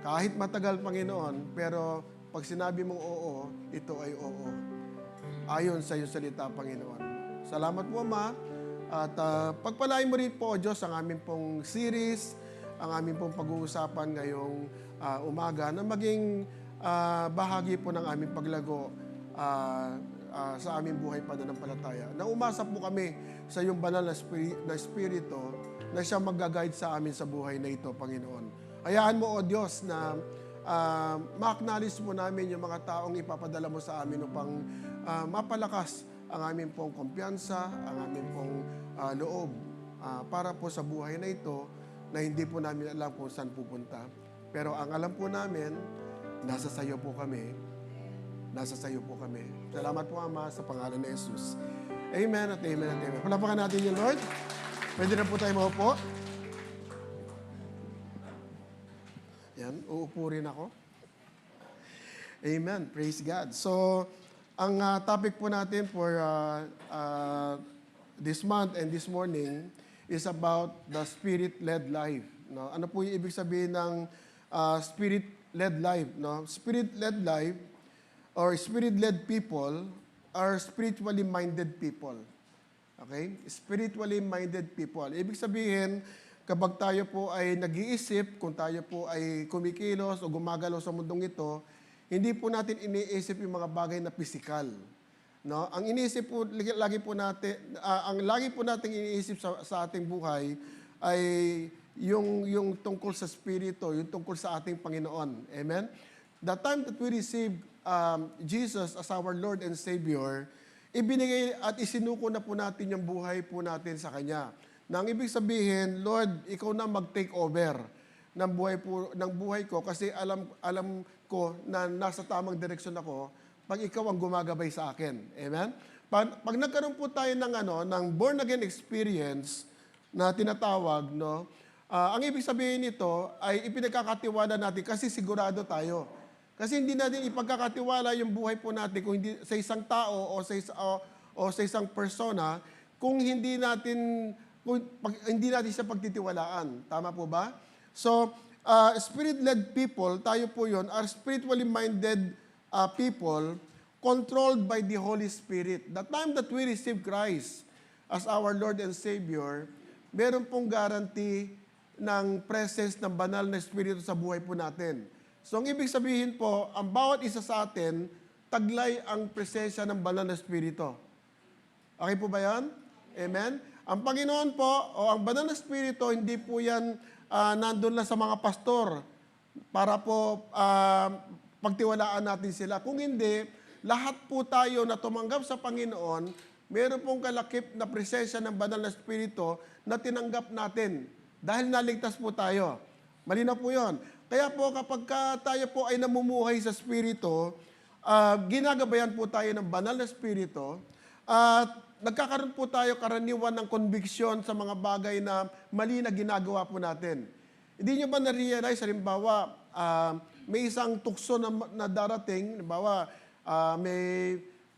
Kahit matagal, Panginoon, pero pag sinabi mong oo, ito ay oo. Ayon sa iyong salita, Panginoon. Salamat po, Ama. At pagpalain mo rin po, Diyos, ang aming pong series, ang aming pong pag-uusapan ngayong umaga na maging bahagi po ng aming paglago sa aming buhay pananampalataya. Na umasa po kami sa iyong banal na Espiritu na siya mag-guide sa amin sa buhay na ito, Panginoon. Hayaan mo, O Diyos, na ma-acknowledge mo namin yung mga taong ipapadala mo sa amin upang mapalakas ang aming pong kumpiyansa, ang aming pong loob para po sa buhay na ito na hindi po namin alam kung saan pupunta. Pero ang alam po namin, nasa sayo po kami. Nasa sayo po kami. Salamat po, Ama, sa pangalan ni Jesus. Amen at amen at amen. Palapakan natin yung Lord. Pwede na po tayo maupo. Yan, uupo rin ako. Amen. Praise God. So, ang topic po natin for this month and this morning is about the Spirit-led life. No? Ano po yung ibig sabihin ng Spirit-led life? No? Spirit-led life or Spirit-led people are spiritually minded people. Okay? Spiritually minded people. Ibig sabihin, kapag tayo po ay nag-iisip, kung tayo po ay kumikilos o gumagalaw sa mundong ito, hindi po natin iniisip yung mga bagay na physical. No? Ang iniisip po lagi po natin, ang lagi po nating iniisip sa ating buhay ay yung tungkol sa spirito, yung tungkol sa ating Panginoon. Amen? The time that we receive Jesus as our Lord and Savior, ibinigay at isinuko na po natin yung buhay po natin sa Kanya. Nang ibig sabihin, Lord, ikaw na mag-take over ng buhay ko kasi alam ko na nasa tamang direksyon ako pag ikaw ang gumagabay sa akin. Amen? Pag nagkaroon po tayo ng born again experience na tinatawag, no? Ang ibig sabihin nito ay ipinagkakatiwala natin kasi sigurado tayo. Kasi hindi natin ipagkakatiwala yung buhay po natin kung hindi sa isang tao o sa isang persona kung hindi natin siya pagtitiwalaan. Tama po ba? So, spirit-led people, tayo po yon, are spiritually minded people controlled by the Holy Spirit. The time that we receive Christ as our Lord and Savior, meron pong guarantee ng presence ng banal na Espiritu sa buhay po natin. So, ang ibig sabihin po, ang bawat isa sa atin, taglay ang presensya ng banal na Espiritu. Okay po ba yan? Amen? Ang Panginoon po, o ang banal na Espiritu, hindi po yan nandun lang sa mga pastor para po pagtiwalaan natin sila. Kung hindi, lahat po tayo na tumanggap sa Panginoon, meron pong kalakip na presensya ng banal na Espiritu na tinanggap natin dahil naligtas po tayo. Malinaw po yun. Kaya po kapag tayo po ay namumuhay sa Espiritu, ginagabayan po tayo ng banal na Espiritu at nagkakaroon po tayo karaniwan ng conviction sa mga bagay na mali na ginagawa po natin. Hindi nyo ba na-realize, halimbawa, may isang tukso na darating, halimbawa,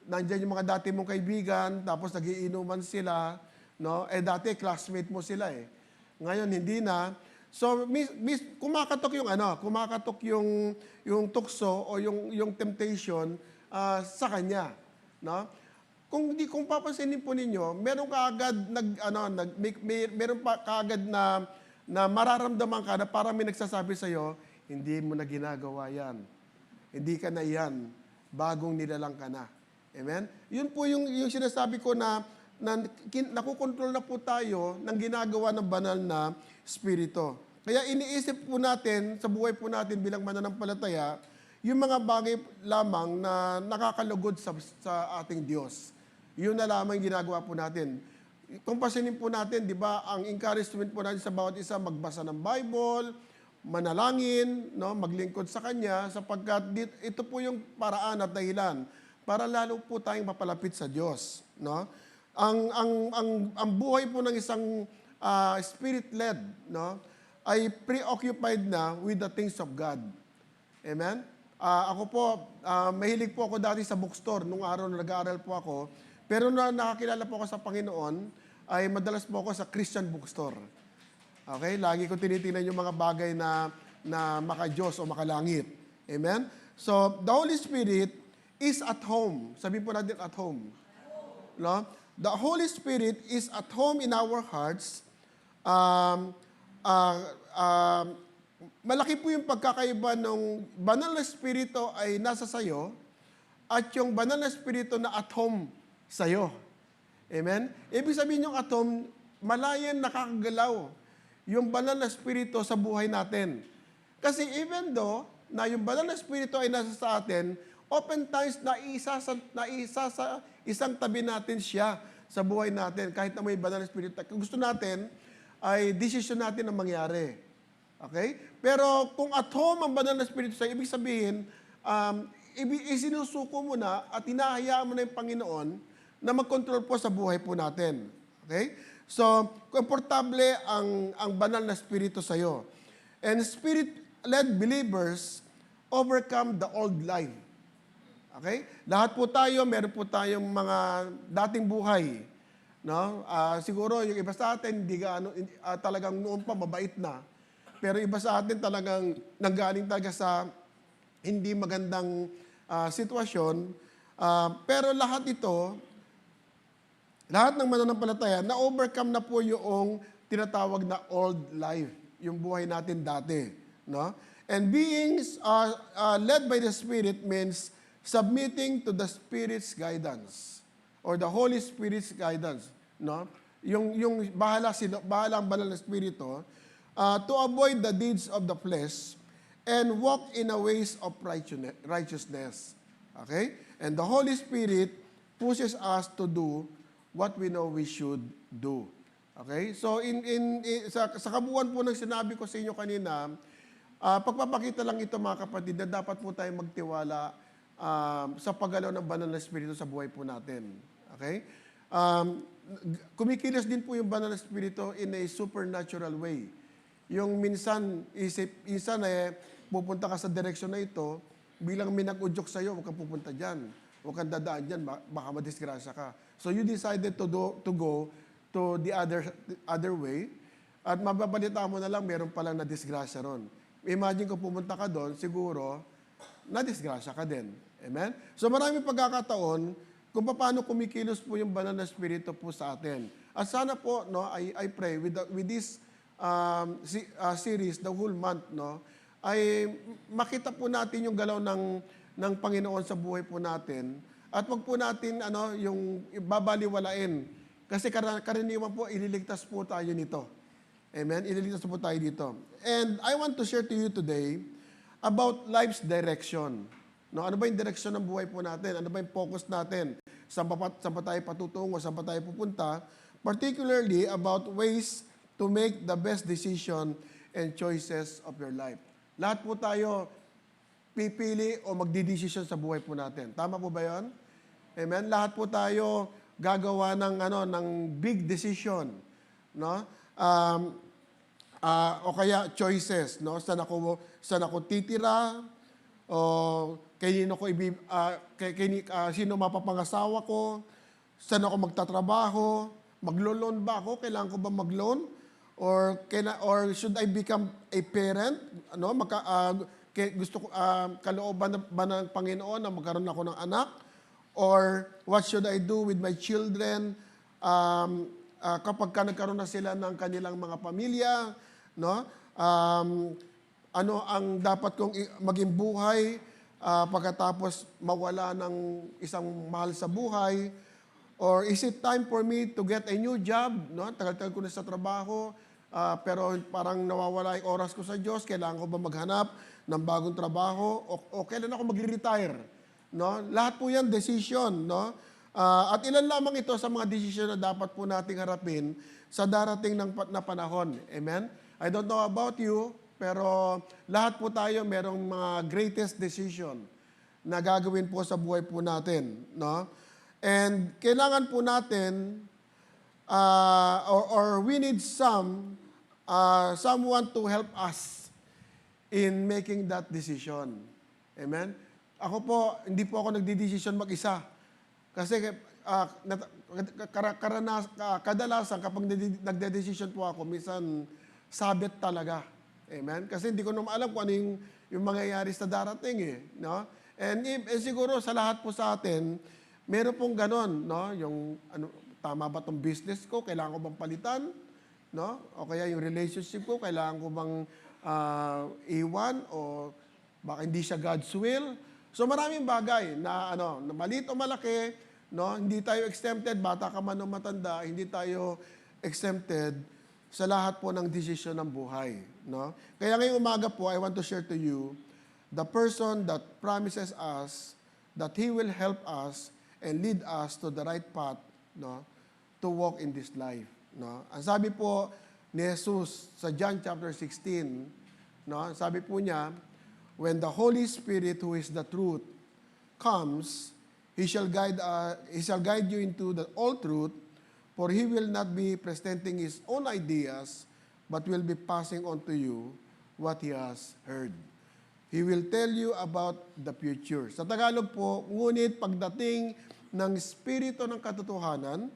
nandyan yung mga dati mong kaibigan, tapos nagiinuman sila, no? Dati classmate mo sila eh. Ngayon, hindi na. So, kumakatok yung tukso o yung temptation sa kanya, no? Kung papansinin po ninyo, meron kaagad meron pa kaagad na mararamdaman ka na parang may nagsasabi sa iyo, hindi mo na ginagawa 'yan. Hindi ka na 'yan, bagong nilalang ka na. Amen? Yun po yung sinasabi ko na nakukontrol na po tayo ng ginagawa ng banal na Espiritu. Kaya iniisip po natin, sa buhay po natin bilang mananampalataya, yung mga bagay lamang na nakakalugod sa ating Diyos. Yun na lamang ginagawa po natin. Kung pasinin po natin, di ba, ang encouragement po natin sa bawat isa, magbasa ng Bible, manalangin, no, maglingkod sa Kanya, sapagkat ito po yung paraan at dahilan para lalo po tayong mapalapit sa Diyos. No? Ang buhay po ng isang spirit-led, no, ay preoccupied na with the things of God. Amen? Ako po, mahilig po ako dati sa bookstore nung araw na nag-aaral po ako. Pero nakakilala po ako sa Panginoon, ay madalas po ako sa Christian bookstore. Okay? Lagi ko tinitingnan yung mga bagay na maka-Diyos o makalangit. Amen? So, the Holy Spirit is at home. Sabihin po natin at home. No? The Holy Spirit is at home in our hearts. Malaki po yung pagkakaiba ng banal na Espiritu ay nasa sayo at yung banal na Espiritu na at home sayo. Amen? Ibig sabihin yung at home, malayan nakakagalaw yung banal na Espiritu sa buhay natin. Kasi even though na yung banal na Espiritu ay nasa sa atin, oftentimes naisa sa isang tabi natin siya sa buhay natin kahit na may banal na Espiritu. Kung gusto natin, ay desisyon natin ang mangyari. Okay? Pero kung at home ang banal na Espiritu sa ibig sabihin, isinusuko mo na at hinahayaan mo na yung Panginoon na mag-control po sa buhay po natin. Okay? So, komportable ang banal na Espiritu sa iyo. And Spirit-led believers overcome the old life. Okay? Lahat po tayo, meron po tayong mga dating buhay. No? Siguro yung iba sa atin, talagang noon pa mabait na. Pero iba sa atin talagang nanggaling talaga sa hindi magandang sitwasyon. Pero lahat ito, lahat ng mananampalataya, na-overcome na po yung tinatawag na old life, yung buhay natin dati. No? And being led by the Spirit means submitting to the Spirit's guidance or the Holy Spirit's guidance. No? Yung bahala ang banal na Espiritu to avoid the deeds of the flesh and walk in a ways of righteousness. Okay? And the Holy Spirit pushes us to do what we know we should do. Okay? So sa kabuuan po ng sinabi ko sa inyo kanina, pagpapakita lang ito mga kapatid na dapat po tayong magtiwala sa paggalaw ng banal na Espiritu sa buhay po natin. Okay? Kumikilos din po yung banal na Espiritu in a supernatural way. Yung minsan pupunta ka sa direksyon na ito, bilang may nag-udyok sa'yo, huwag kang pupunta dyan. Huwag kang dadaan dyan, baka madisgrasya ka. So you decided to go to the other way, at mababalita mo na lang, meron palang na-disgrasya ron. Imagine kung pumunta ka doon, siguro, na-disgrasya ka din. Amen? So maraming pagkakataon, kung paano kumikilos po yung banal na Espiritu po sa atin. At sana po, no, I pray, with this series, the whole month, no, ay makita po natin yung galaw ng Panginoon sa buhay po natin. At wag po natin yung babaliwalain. Kasi karaniwan po, ililigtas po tayo nito. Amen? Ililigtas po tayo dito. And I want to share to you today about life's direction. No, ano ba yung direksyon ng buhay po natin? Ano ba yung focus natin? Saan pa tayo patutungo? Saan pa tayo pupunta? Particularly about ways to make the best decision and choices of your life. Lahat po tayo pipili o magdidesisyon sa buhay po natin. Tama po ba 'yon? Amen. Lahat po tayo gagawa ng big decision, no? O kaya choices, no? Saan ako titira? O sino mapapangasawa ko? Saan ako magtatrabaho? Maglo-loan ba ako? Kailangan ko ba mag-loan? Or should I become a parent? Gusto ko kalooban ba ng Panginoon na magkaroon ako ng anak? Or what should I do with my children kapag nagkaroon na sila ng kanilang mga pamilya, no? Ano ang dapat kong maging buhay pagkatapos mawala ng isang mahal sa buhay? Or is it time for me to get a new job? No? Tagal-tagal ko na sa trabaho, pero parang nawawala yung oras ko sa Diyos. Kailangan ko ba maghanap ng bagong trabaho? O kailan ako mag-retire? No? Lahat po yan, decision. No? At ilan lamang ito sa mga decision na dapat po nating harapin sa darating na panahon. Amen? I don't know about you, pero lahat po tayo merong mga greatest decision na gagawin po sa buhay po natin. No? And kailangan po natin, or we need someone to help us in making that decision. Amen? Ako po, hindi po ako nagdidesisyon mag-isa. Kasi kadalasan kapag nagdedesisyon po ako, minsan sabit talaga. Amen? Kasi hindi ko naman alam kung ano yung mangyayari sa darating eh. No? And siguro sa lahat po sa atin, meron pong ganon, no? Yung tama ba tong business ko? Kailangan ko bang palitan? No? O kaya yung relationship ko, kailangan ko bang iwan? O baka hindi siya God's will? So maraming bagay na maliit o malaki, no? Hindi tayo exempted, bata ka man o matanda, hindi tayo exempted sa lahat po ng desisyon ng buhay. No? Kaya ngayong umaga po, I want to share to you the person that promises us that He will help us and lead us to the right path, no, to walk in this life. No? Ang sabi po ni Jesus sa John chapter 16, no, sabi po niya, when the Holy Spirit, who is the truth, comes, He shall guide you into the all truth, for He will not be presenting His own ideas, but will be passing on to you what He has heard. He will tell you about the future. Sa Tagalog po, ngunit pagdating ng Espiritu ng katotohanan,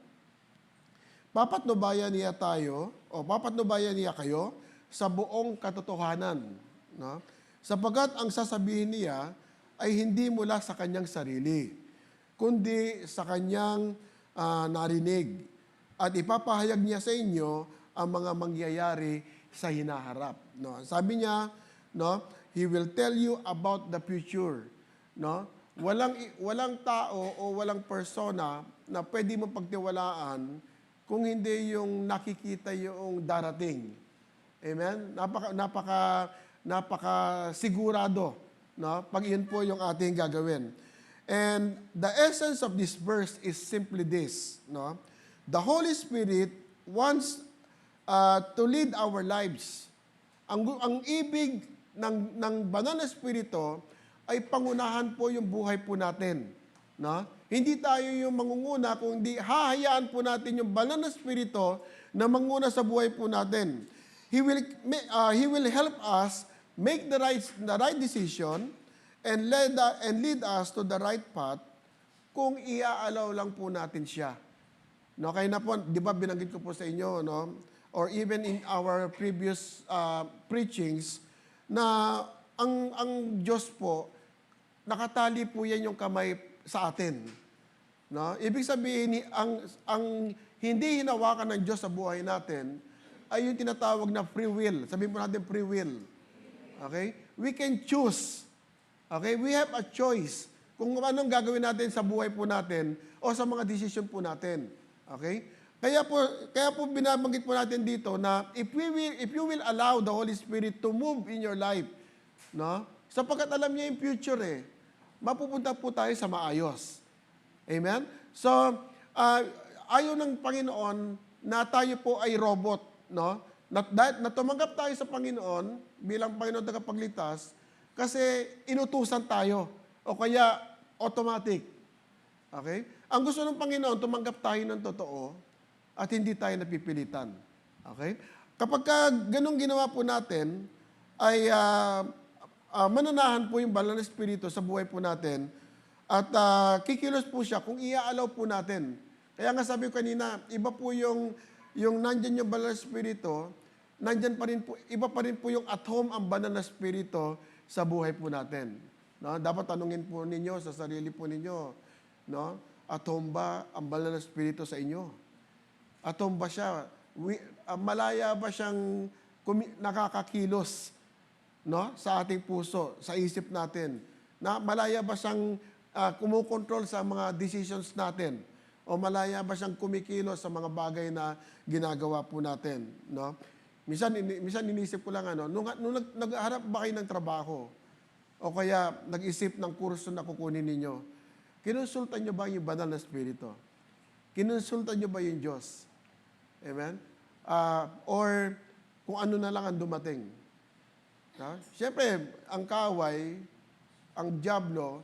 papatnubayan niya tayo, o papatnubayan niya kayo sa buong katotohanan. No? Sapagkat ang sasabihin niya ay hindi mula sa kanyang sarili. kundi sa kanyang narinig. At ipapahayag niya sa inyo ang mga mangyayari sa hinaharap. No? Sabi niya, no, He will tell you about the future. No? Walang tao o walang persona na pwede mo pagtiwalaan kung hindi yung nakikita yung darating. Amen? Napaka sigurado, no? Pag iyon po yung ating gagawin. And the essence of this verse is simply this, no? The Holy Spirit wants to lead our lives. Ang ibig ng Banal na Espiritu ay pangunahan po yung buhay po natin. No? Hindi tayo yung mangunguna, kundi hahayaan po natin yung Banal na Espiritu na manguna sa buhay po natin. He will help us make the right decision and lead us to the right path kung iaalaw lang po natin siya. No, kaya na po, di ba binanggit ko po sa inyo, no? Or even in our previous preachings, na ang Diyos po, nakatali po yan yung kamay sa atin. No? Ibig sabihin, ang hindi hinawakan ng Diyos sa buhay natin, ay yung tinatawag na free will. Sabihin po natin free will. Okay? We can choose. Okay? We have a choice kung anong gagawin natin sa buhay po natin o sa mga decision po natin. Okay? Kaya po binabanggit po natin dito na if you will allow the Holy Spirit to move in your life, no? Sapagkat alam niya yung future mapupunta po tayo sa maayos. Amen? So, ayaw ng Panginoon na tayo po ay robot, no? Na tumanggap tayo sa Panginoon bilang Panginoon tagapagligtas kasi inutusan tayo o kaya automatic. Okay? Ang gusto ng Panginoon, tumanggap tayo ng totoo at hindi tayo napipilitan. Okay? Kapag ganun ginawa po natin, ay mananahan po yung Banal na Espiritu sa buhay po natin at kikilos po siya kung iaalaw po natin. Kaya nga sabi ko kanina, iba po yung nandyan yung Banal na Espiritu, nandyan pa rin po, iba pa rin po yung at home ang Banal na Espiritu sa buhay po natin. No? Dapat tanungin po ninyo sa sarili po ninyo, no? At home ba ang Banal na Espiritu sa inyo? At home ba siya? Malaya ba siyang nakakakilos, no, sa ating puso, sa isip natin? Na malaya ba siyang kumukontrol sa mga decisions natin? O malaya ba siyang kumikilos sa mga bagay na ginagawa po natin, no? Minsan inisip ko lang nung nagharap ba kayo ng trabaho o kaya nag-isip ng kurso na kukunin ninyo, kinonsultan nyo ba yung Banal na Espiritu? Kinonsultan nyo ba yung Diyos? Amen? Or kung ano na lang ang dumating. No? Siyempre, ang kaaway, ang diablo,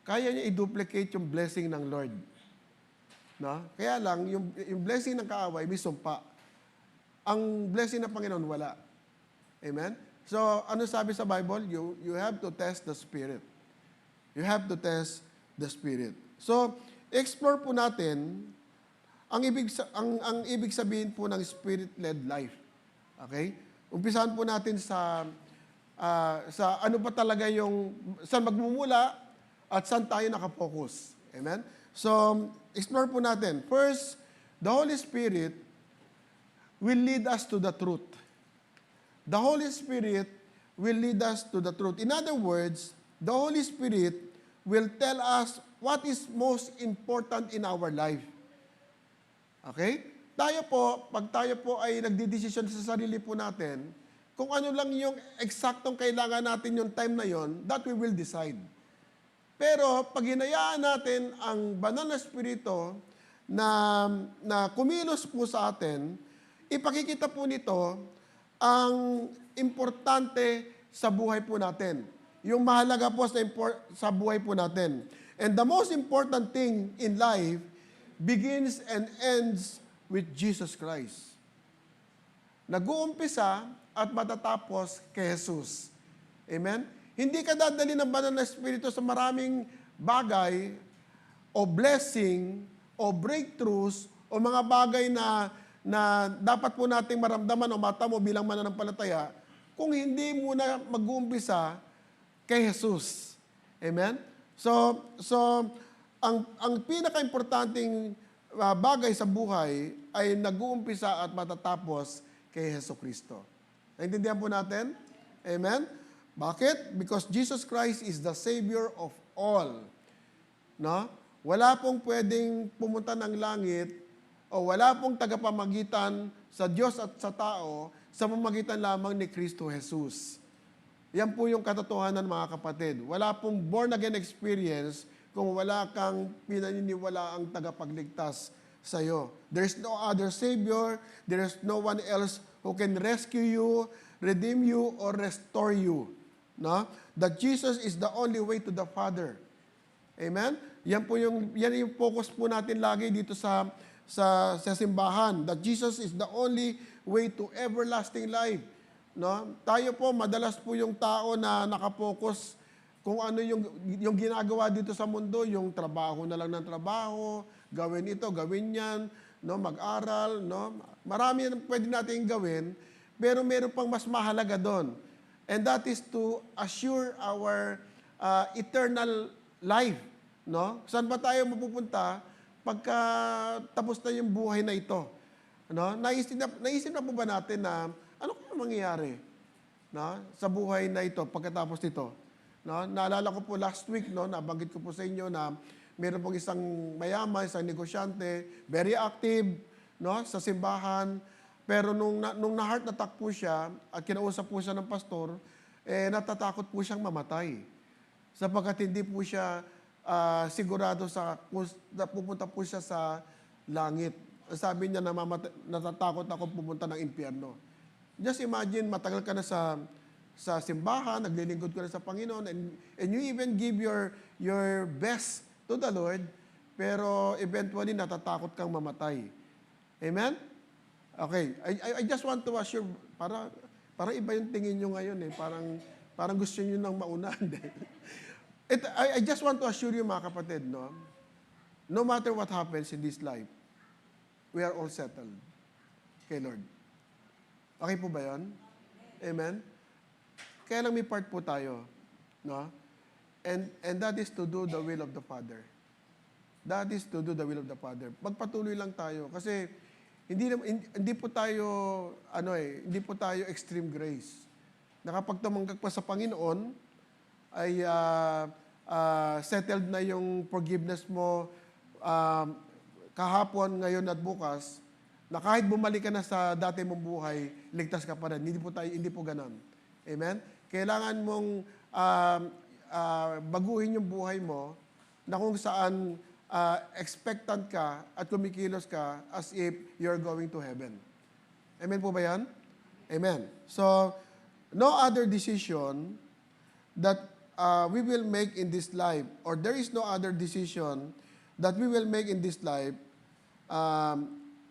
kaya niya i-duplicate yung blessing ng Lord. No? Kaya lang, yung blessing ng kaaway, may sumpa. Ang blessing ng Panginoon, wala. Amen? So, ano sabi sa Bible? You have to test the Spirit. You have to test the Spirit. So, explore po natin ang ibig sabihin po ng Spirit-led life. Okay? Umpisahan po natin sa ano pa talaga yung saan magmumula at saan tayo nakafocus. Amen? So, explore po natin. First, the Holy Spirit will lead us to the truth. The Holy Spirit will lead us to the truth. In other words, the Holy Spirit will tell us what is most important in our life. Okay? Pag tayo po ay nagdidesisyon sa sarili po natin, kung ano lang yung eksaktong kailangan natin yung time na yon, that we will decide. Pero pag hinayaan natin ang Banal na Espiritu na kumilos po sa atin, ipakikita po nito ang importante sa buhay po natin. Yung mahalaga po sa buhay po natin. And the most important thing in life begins and ends with Jesus Christ. Nag-uumpisa at matatapos kay Jesus. Amen? Hindi ka dadali ng Banal na Espiritu sa maraming bagay o blessing o breakthroughs o mga bagay na dapat po nating maramdaman o matamo bilang mananampalataya kung hindi muna mag-uumpisa kay Jesus. Amen? So ang pinaka-importanting bagay sa buhay ay nag-uumpisa at matatapos kay Jesucristo. Naintindihan po natin? Amen? Bakit? Because Jesus Christ is the Savior of all. No? Wala pong pwedeng pumunta ng langit o wala pong tagapamagitan sa Diyos at sa tao sa pamamagitan lamang ni Kristo Jesus. Yan po yung katotohanan, mga kapatid. Wala pong born-again experience kung wala kang pinaniniwala ang tagapagligtas sa iyo. There's no other Savior. There's no one else who can rescue you, redeem you, or restore you. No? That Jesus is the only way to the Father. Amen? Yan yung focus po natin lagi dito sa simbahan. That Jesus is the only way to everlasting life. No? Tayo po, madalas po yung tao na nakapokus kung ano yung ginagawa dito sa mundo, yung trabaho na lang ng trabaho, gawin ito, gawin yan, no, mag-aral, no. Marami na pwede natin gawin, pero meron pang mas mahalaga doon. And that is to assure our eternal life, no. Saan ba tayo mapupunta pagka tapos na yung buhay na ito? No? Naisip na po ba natin na ano kaya mangyayari, no, sa buhay na ito pagkatapos nito? No, naalala ko po last week, no, nabanggit ko po sa inyo na meron pong isang mayaman, isang negosyante, very active, no, sa simbahan, pero nung na-heart attack po siya at kinausap po siya ng pastor, natatakot po siyang mamatay. Sapagkat hindi po siya sigurado na pupunta po siya sa langit. Sabi niya na natatakot ako pupunta ng impyerno. Just imagine, matagal ka na sa simbahan, naglilingkod ka na sa Panginoon, and you even give your best to the Lord, pero eventually natatakot kang mamatay. Amen? Okay, I just want to assure, parang iba yung tingin nyo ngayon eh, parang gusto nyo nang maunahan. I just want to assure you, mga kapatid, no matter what happens in this life, we are all settled kay Lord. Okay po ba yun? Amen? Kaya lang may part po tayo, no? And that is to do the will of the Father. That is to do the will of the Father. Magpatuloy lang tayo kasi hindi po tayo extreme grace. Kapag tumanggap pa sa Panginoon ay settled na yung forgiveness mo kahapon, ngayon at bukas, na kahit bumalik ka na sa dati mong buhay, ligtas ka pa rin. Hindi po ganon. Amen? Kailangan mong baguhin yung buhay mo na kung saan expectant ka at kumikilos ka as if you're going to heaven. Amen po ba yan? Amen. So, no other decision that we will make in this life, or there is no other decision that we will make in this life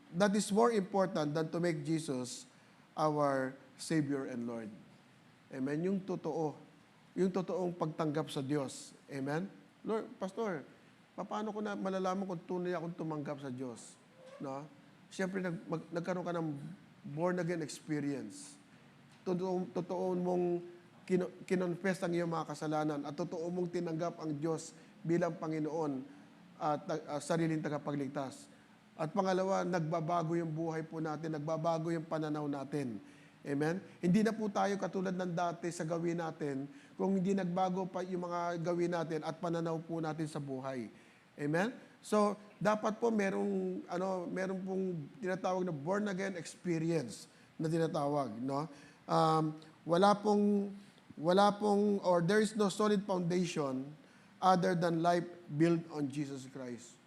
that is more important than to make Jesus our Savior and Lord. Amen. Yung totoong pagtanggap sa Diyos. Amen. Lord, Pastor, paano ko na malalaman kung tunay akong tumanggap sa Diyos? No? Siyempre, nagkaroon ka ng born-again experience. Totoo mong kinonfess ang iyong mga kasalanan at totoo mong tinanggap ang Diyos bilang Panginoon at sariling tagapagligtas. At pangalawa, nagbabago yung buhay po natin, nagbabago yung pananaw natin. Amen? Hindi na po tayo katulad ng dati sa gawin natin kung hindi nagbago pa yung mga gawin natin at pananaw po natin sa buhay. Amen? So, dapat po merong pong tinatawag na born again experience na tinatawag, no? Wala pong or there is no solid foundation other than life built on Jesus Christ.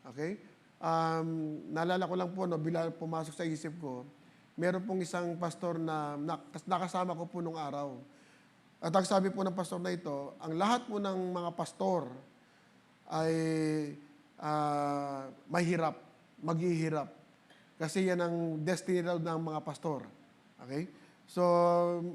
Okay? Naalala ko lang po, bila pumasok sa isip ko, meron pong isang pastor na nakasama ko po nung araw. At ang sabi po ng pastor na ito, ang lahat po ng mga pastor ay maghihirap. Kasi yan ang destiny raw ng mga pastor. Okay? So,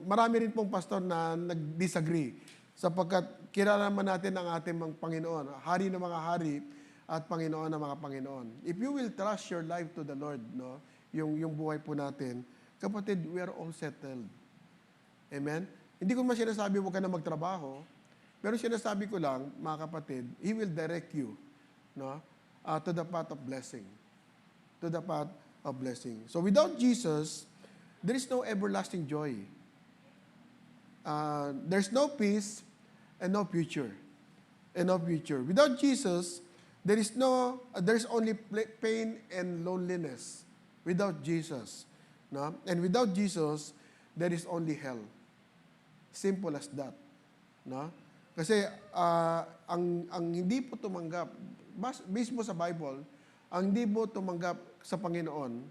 marami rin pong pastor na nag-disagree sapagkat kilala naman natin ang ating mga Panginoon, hari ng mga hari at Panginoon ng mga Panginoon. If you will trust your life to the Lord, no, yung buhay po natin, kapatid, we are all settled. Amen? Hindi ko man sinasabi huwag ka na magtrabaho, pero sinasabi ko lang, mga kapatid, He will direct you no? To the path of blessing. To the path of blessing. So without Jesus, there is no everlasting joy. There's no peace and no future. And no future. Without Jesus, there's only pain and loneliness. Without Jesus, no? And without Jesus, there is only hell. Simple as that, no? Kasi ang hindi po tumanggap, mismo sa Bible, ang hindi po tumanggap sa Panginoon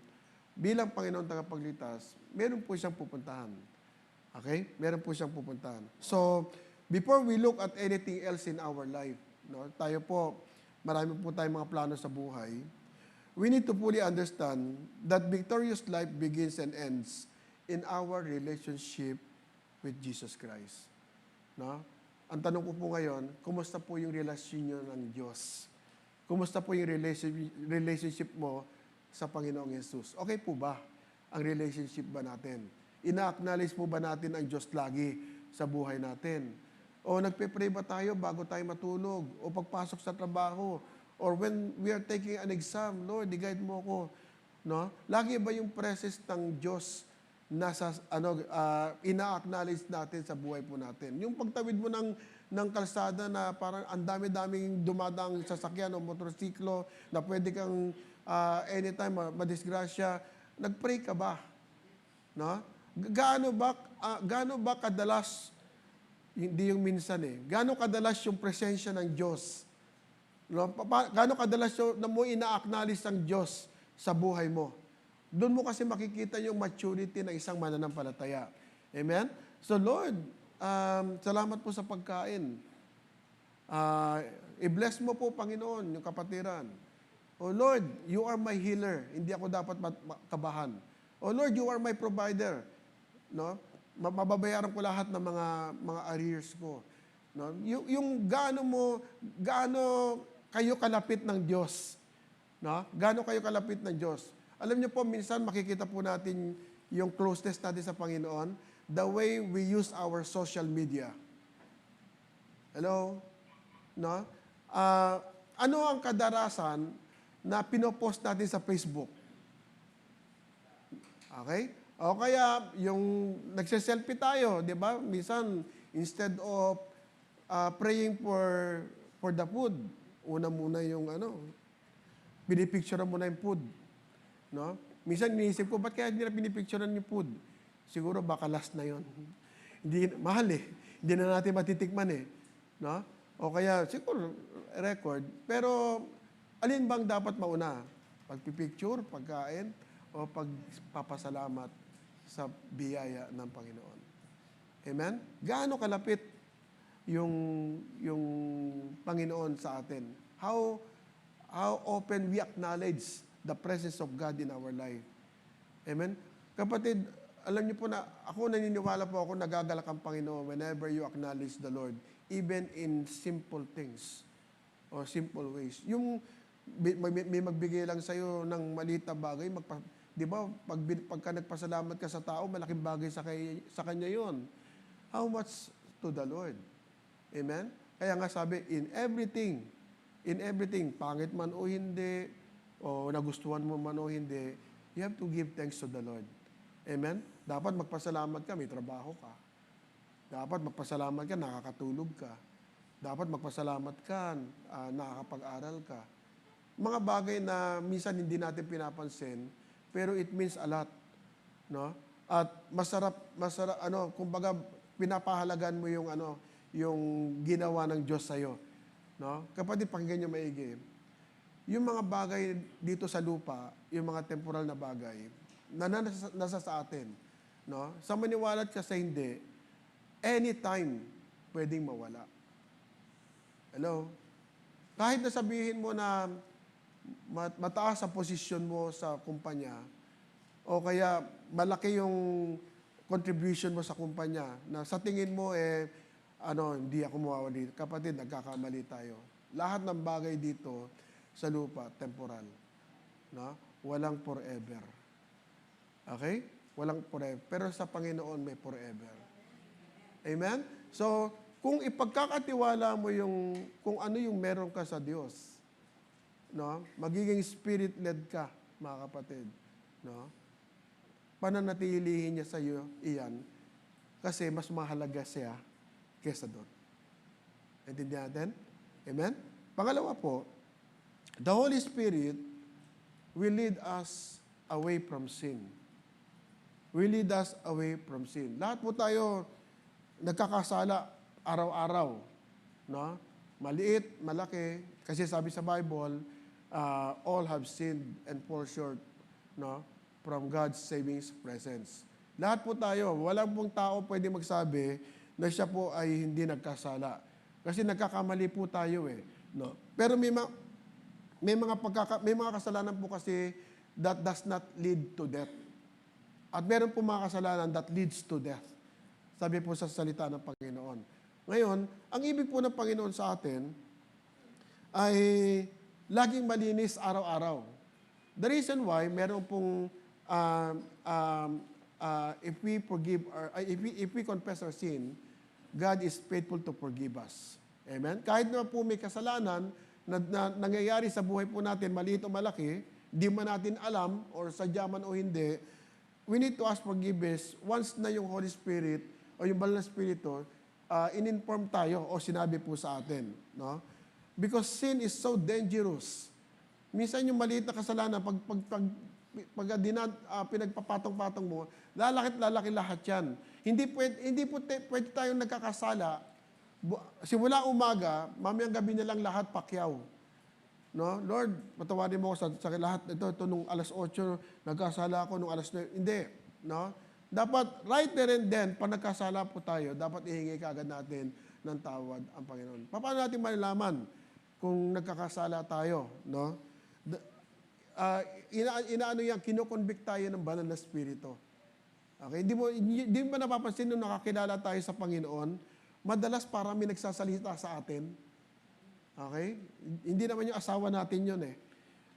bilang Panginoon tagapagligtas, meron po siyang pupuntahan. Okay? Meron po siyang pupuntahan. So, before we look at anything else in our life, no, tayo po, marami po tayong mga plano sa buhay, we need to fully understand that victorious life begins and ends in our relationship with Jesus Christ. No? Ang tanong ko po ngayon, kumusta po yung relasyon nyo ng Diyos? Kumusta po yung relationship mo sa Panginoong Yesus? Okay po ba ang relationship ba natin? Ina-acknowledge po ba natin ang Diyos lagi sa buhay natin? O nagpe-pray ba tayo bago tayo matulog? O pagpasok sa trabaho? Or when we are taking an exam, Lord, guide mo ako. No? Lagi ba yung presence ng Diyos nasa ina-acknowledge natin sa buhay po natin? Yung pagtawid mo ng kalsada na parang ang dami-daming dumadaang sasakyan o motorsiklo na pwede kang anytime madisgrasya, nag-pray ka ba? No? Gaano ba kadalas, hindi yung minsan gaano kadalas yung presensya ng Diyos? No? Gaano kadalas na mo ina-acknowledge ang Diyos sa buhay mo? Doon mo kasi makikita yung maturity ng isang mananampalataya. Amen? So Lord, salamat po sa pagkain. I-bless mo po, Panginoon, yung kapatiran. Oh Lord, you are my healer. Hindi ako dapat kabahan. Oh Lord, you are my provider. No? Mababayaran ko lahat ng mga arrears ko. No? Yung gaano kayo kalapit ng Diyos. No? Gaano kayo kalapit ng Diyos. Alam niyo po, minsan makikita po natin yung closeness natin sa Panginoon, the way we use our social media. Hello? No? Ano ang kadarasan na pinopost natin sa Facebook? Okay? O kaya, yung nagse-selfie tayo, di ba? Minsan, instead of praying for the food, una muna yung pinipicture mo na yung food. No? Minsan, iniisip ko, ba't kaya hindi na pinipicturean yung food? Siguro, baka last na yon. Hindi, mahal Hindi na natin matitikman No? O kaya, siguro, record. Pero, alin bang dapat mauna? Pagpipicture, pagkain, o pagpapasalamat sa biyaya ng Panginoon. Amen? Gaano kalapit yung Panginoon sa atin? How often we acknowledge the presence of God in our life? Amen? Kapatid, alam niyo po na ako naniniwala po ako nagagalak ang Panginoon whenever you acknowledge the Lord, even in simple things or simple ways. Yung may magbigay lang sa'yo ng maliit na bagay, di ba, pagka nagpasalamat ka sa tao, malaking bagay sa kanya yon. How much to the Lord? Amen? Kaya nga sabi, in everything, pangit man o hindi, o nagustuhan mo man o hindi, you have to give thanks to the Lord. Amen? Dapat magpasalamat ka, may trabaho ka. Dapat magpasalamat ka, nakakatulog ka. Dapat magpasalamat ka, nakakapag-aral ka. Mga bagay na minsan hindi natin pinapansin, pero it means a lot. No? At masarap, kumbaga, pinapahalagan mo yung ginawa ng Diyos sa'yo. No? Kapatid, pakinggan nyo maigi. Yung mga bagay dito sa lupa, yung mga temporal na bagay, na nasa sa atin, no? Sa maniwalat ka sa hindi, anytime, pwedeng mawala. Hello? Kahit na sabihin mo na mataas sa posisyon mo sa kumpanya, o kaya malaki yung contribution mo sa kumpanya, na sa tingin mo, hindi ako mawawala. Kapatid, nagkakamali tayo. Lahat ng bagay dito sa lupa, temporal. No? Walang forever. Okay? Walang forever. Pero sa Panginoon, may forever. Amen? So, kung ipagkakatiwala mo kung ano yung meron ka sa Diyos, no? Magiging spirit-led ka, mga kapatid, no? Pananatilihin niya sa iyo iyan kasi mas mahalaga siya kesa doon. Intindihan natin? Amen? Pangalawa po, the Holy Spirit will lead us away from sin. Will lead us away from sin. Lahat po tayo nagkakasala araw-araw, no? Maliit, malaki, kasi sabi sa Bible, all have sinned and fall short, no, from God's saving presence. Lahat po tayo, walang pong tao pwede magsabi na siya po ay hindi nagkasala. Kasi nagkakamali po tayo eh, no? Pero may mga kasalanan po kasi that does not lead to death. At meron po mga kasalanan that leads to death. Sabi po sa salita ng Panginoon. Ngayon, ang ibig po ng Panginoon sa atin ay laging malinis araw-araw. The reason why, meron pong if we confess our sin, God is faithful to forgive us. Amen? Kahit na po may kasalanan na nangyayari sa buhay po natin, maliit o malaki, di man natin alam or sadya man o hindi, we need to ask forgiveness once na yung Holy Spirit o yung Banal na Espiritu in-inform tayo o sinabi po sa atin. No? Because sin is so dangerous. Minsan yung maliit na kasalanan, pag pinagpapatong-patong mo, lalaki lahat yan. Hindi po pwede tayong nagkakasala. Simula umaga, mamayang gabi na lang lahat pakyaw. No? Lord, patawarin mo ako sa lahat. Ito nung alas 8, nagkasala ako, nung alas 9. Hindi. No? Dapat, right there and then, pag nagkasala po tayo, dapat ihingi kaagad natin ng tawad ang Panginoon. Paano natin malalaman kung nagkakasala tayo? No? Inaano yan, kinoconvict tayo ng Banal na Espiritu. Okay? Hindi mo napapansin nung nakakilala tayo sa Panginoon, madalas parang may nagsasalita sa atin. Okay? Hindi naman yung asawa natin yun eh.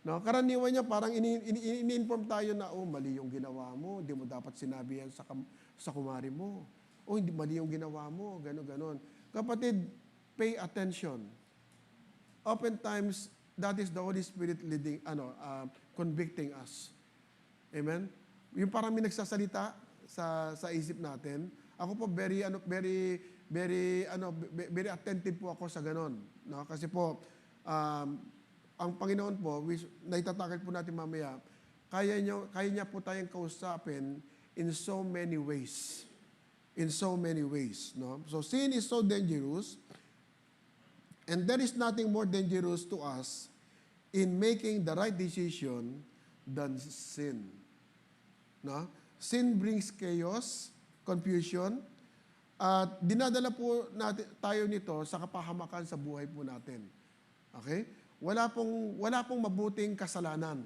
No? Karaniwan niya parang ini-inform tayo na, mali yung ginawa mo, hindi mo dapat sinabi yan sa kumari mo. Hindi mali yung ginawa mo, gano'n. Kapatid, pay attention. Oftentimes, that is the Holy Spirit leading, convicting us. Amen? Yung parang may nagsasalita sa isip natin. Ako po very attentive po ako sa ganon. No? Kasi po, ang Panginoon po, naitatakil po natin mamaya, kaya niya po tayong kausapin in so many ways. In so many ways. No? So sin is so dangerous, and there is nothing more dangerous to us in making the right decision than sin. No? Sin brings chaos, confusion, at dinadala po tayo nito sa kapahamakan sa buhay po natin. Okay? Wala pong mabuting kasalanan.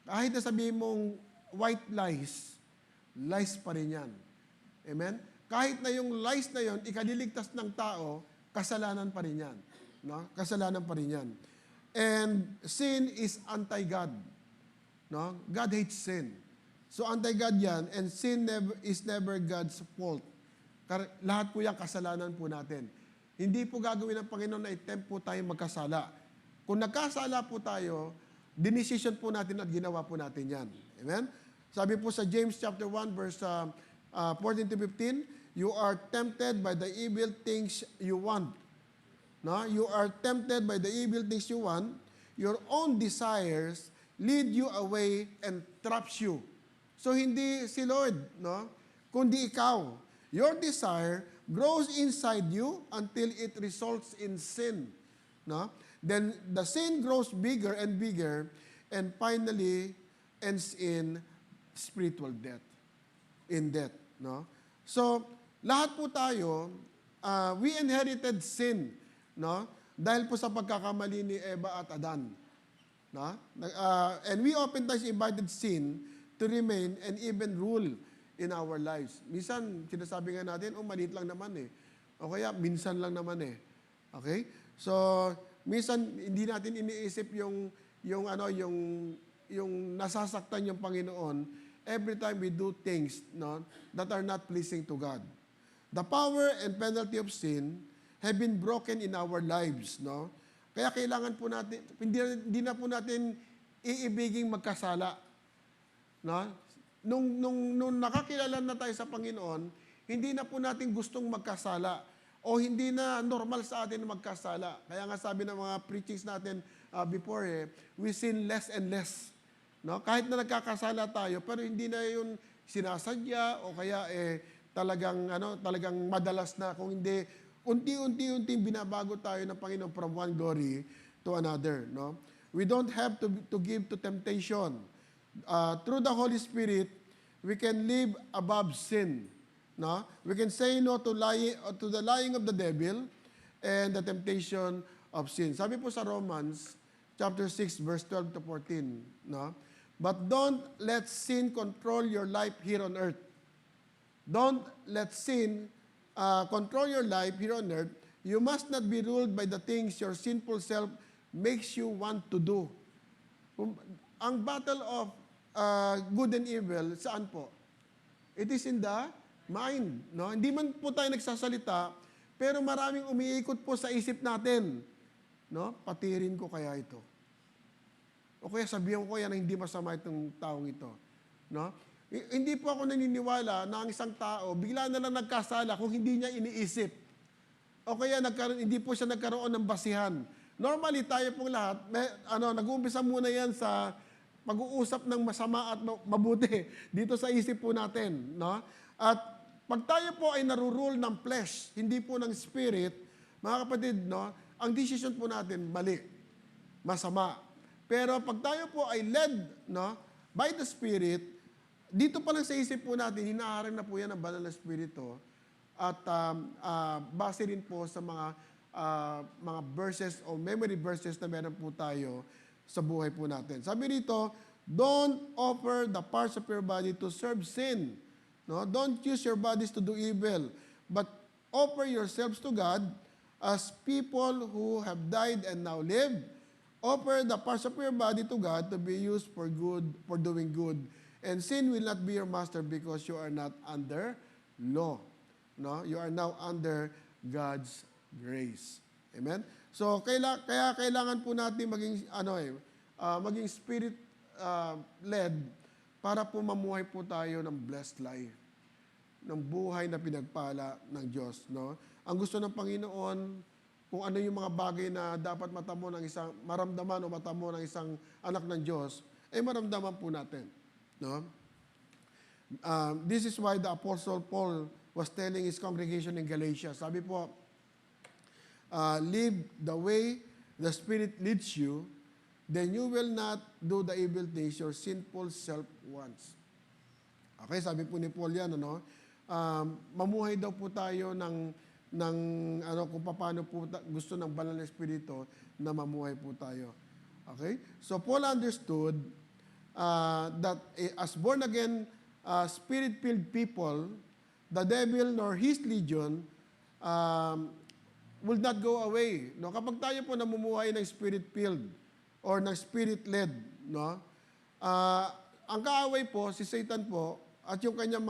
Kahit na sabihin mong white lies, lies pa rin yan. Amen? Kahit na yung lies na yon ikaliligtas ng tao, kasalanan pa rin yan. No? Kasalanan pa rin yan. And sin is anti-God. No? God hates sin. So anti-God yan, and sin is never God's fault. Lahat po yan kasalanan po natin. Hindi po gagawin ng Panginoon na attempt po tayo magkasala. Kung nagkasala po tayo, dinesisyon po natin at ginawa po natin yan. Amen? Sabi po sa James chapter 1 verse 14 to 15, you are tempted by the evil things you want. No? You are tempted by the evil things you want. Your own desires lead you away and traps you. So hindi si Lord, no? Kundi ikaw. Your desire grows inside you until it results in sin. No? Then the sin grows bigger and bigger and finally ends in spiritual death. In death. No? So, lahat po tayo, we inherited sin. No? Dahil po sa pagkakamali ni Eva at Adan. No? And we oftentimes invited sin to remain and even rule in our lives. Minsan, sinasabi nga natin, maliit lang naman eh. O kaya, minsan lang naman eh. Okay? So, minsan, hindi natin iniisip yung nasasaktan yung Panginoon every time we do things, no, that are not pleasing to God. The power and penalty of sin have been broken in our lives, no? Kaya kailangan po natin, hindi na po natin iibiging magkasala. No? Nung nakakilala na tayo sa Panginoon, hindi na po natin gustong magkasala o hindi na normal sa atin na magkasala. Kaya nga sabi ng mga preachings natin before, we sin less and less. No? Kahit na nagkakasala tayo, pero hindi na yun sinasadya o kaya talagang madalas na, kung hindi unti-unti binabago tayo ng Panginoon from one glory to another. No? We don't have to give to temptation. Through the Holy Spirit, we can live above sin. No? We can say no to the lying of the devil and the temptation of sin. Sabi po sa Romans chapter 6 verse 12 to 14, no? But don't let sin control your life here on earth. Don't let sin control your life here on earth. You must not be ruled by the things your sinful self makes you want to do. Ang battle of good and evil, saan po? It is in the mind. No? Hindi man po tayo nagsasalita, pero maraming umiikot po sa isip natin. No? Patirin ko kaya ito. O kaya sabihan ko kaya na hindi masama itong taong ito. No? Hindi po ako naniniwala na ang isang tao, bigla na lang nagkasala kung hindi niya iniisip. O kaya hindi po siya nagkaroon ng basihan. Normally, tayo pong lahat, nag-uumpisa muna yan sa pag-uusap ng masama at mabuti dito sa isip po natin. No? At pag tayo po ay narurule ng flesh, hindi po ng spirit, mga kapatid, no, ang decision po natin, mali, masama. Pero pag tayo po ay led, no, by the Spirit, dito pa lang sa isip po natin, hinaharang na po yan ng banal na Espiritu at base rin po sa mga verses o memory verses na meron po tayo sa buhay po natin. Sabi rito, don't offer the parts of your body to serve sin. No? Don't use your bodies to do evil, but offer yourselves to God as people who have died and now live. Offer the parts of your body to God to be used for good, for doing good. And sin will not be your master because you are not under law. No? You are now under God's grace. Amen? So, kaya kailangan po natin maging spirit led para po mamuhay po tayo ng blessed life, ng buhay na pinagpala ng Diyos. No? Ang gusto ng Panginoon, kung ano yung mga bagay na dapat maramdaman o matamo ng isang anak ng Diyos, ay maramdaman po natin. No? This is why the Apostle Paul was telling his congregation in Galatia. Sabi po, live the way the Spirit leads you, then you will not do the evil things your sinful self wants. Okay, sabi po ni Paul yan, mamuhay daw po tayo kung paano po gusto ng banal na Espiritu na mamuhay po tayo. Okay? So Paul understood that as born-again, Spirit-filled people, the devil nor his legion will not go away. No? Kapag tayo po namumuhay ng Spirit-filled or ng Spirit-led, no? Ang kaaway po, si Satan po, at yung kanyang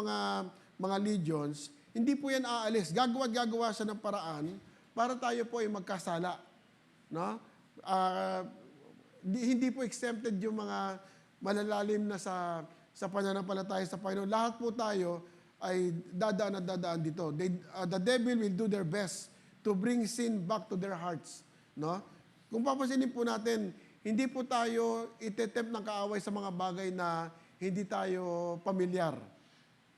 mga legions, hindi po yan aalis. Gagawa siya ng paraan para tayo po ay magkasala. No? Hindi po exempted yung mga malalalim na sa pananampalataya sa Panginoon. Lahat po tayo ay dadaan dito. The devil will do their best to bring sin back to their hearts. No? Kung papansinin po natin, hindi po tayo itetempt ng kaaway sa mga bagay na hindi tayo pamilyar.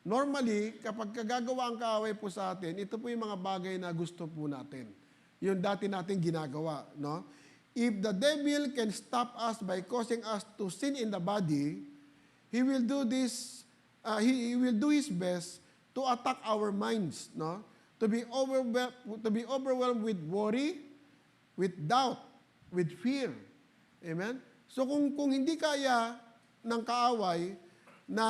Normally, kapag gagawa ang kaaway po sa atin, ito po yung mga bagay na gusto po natin. Yung dati natin ginagawa. No? If the devil can stop us by causing us to sin in the body, he will do this. He will do his best to attack our minds, no? To be overwhelmed with worry, with doubt, with fear. Amen. So kung hindi kaya ng kaaway na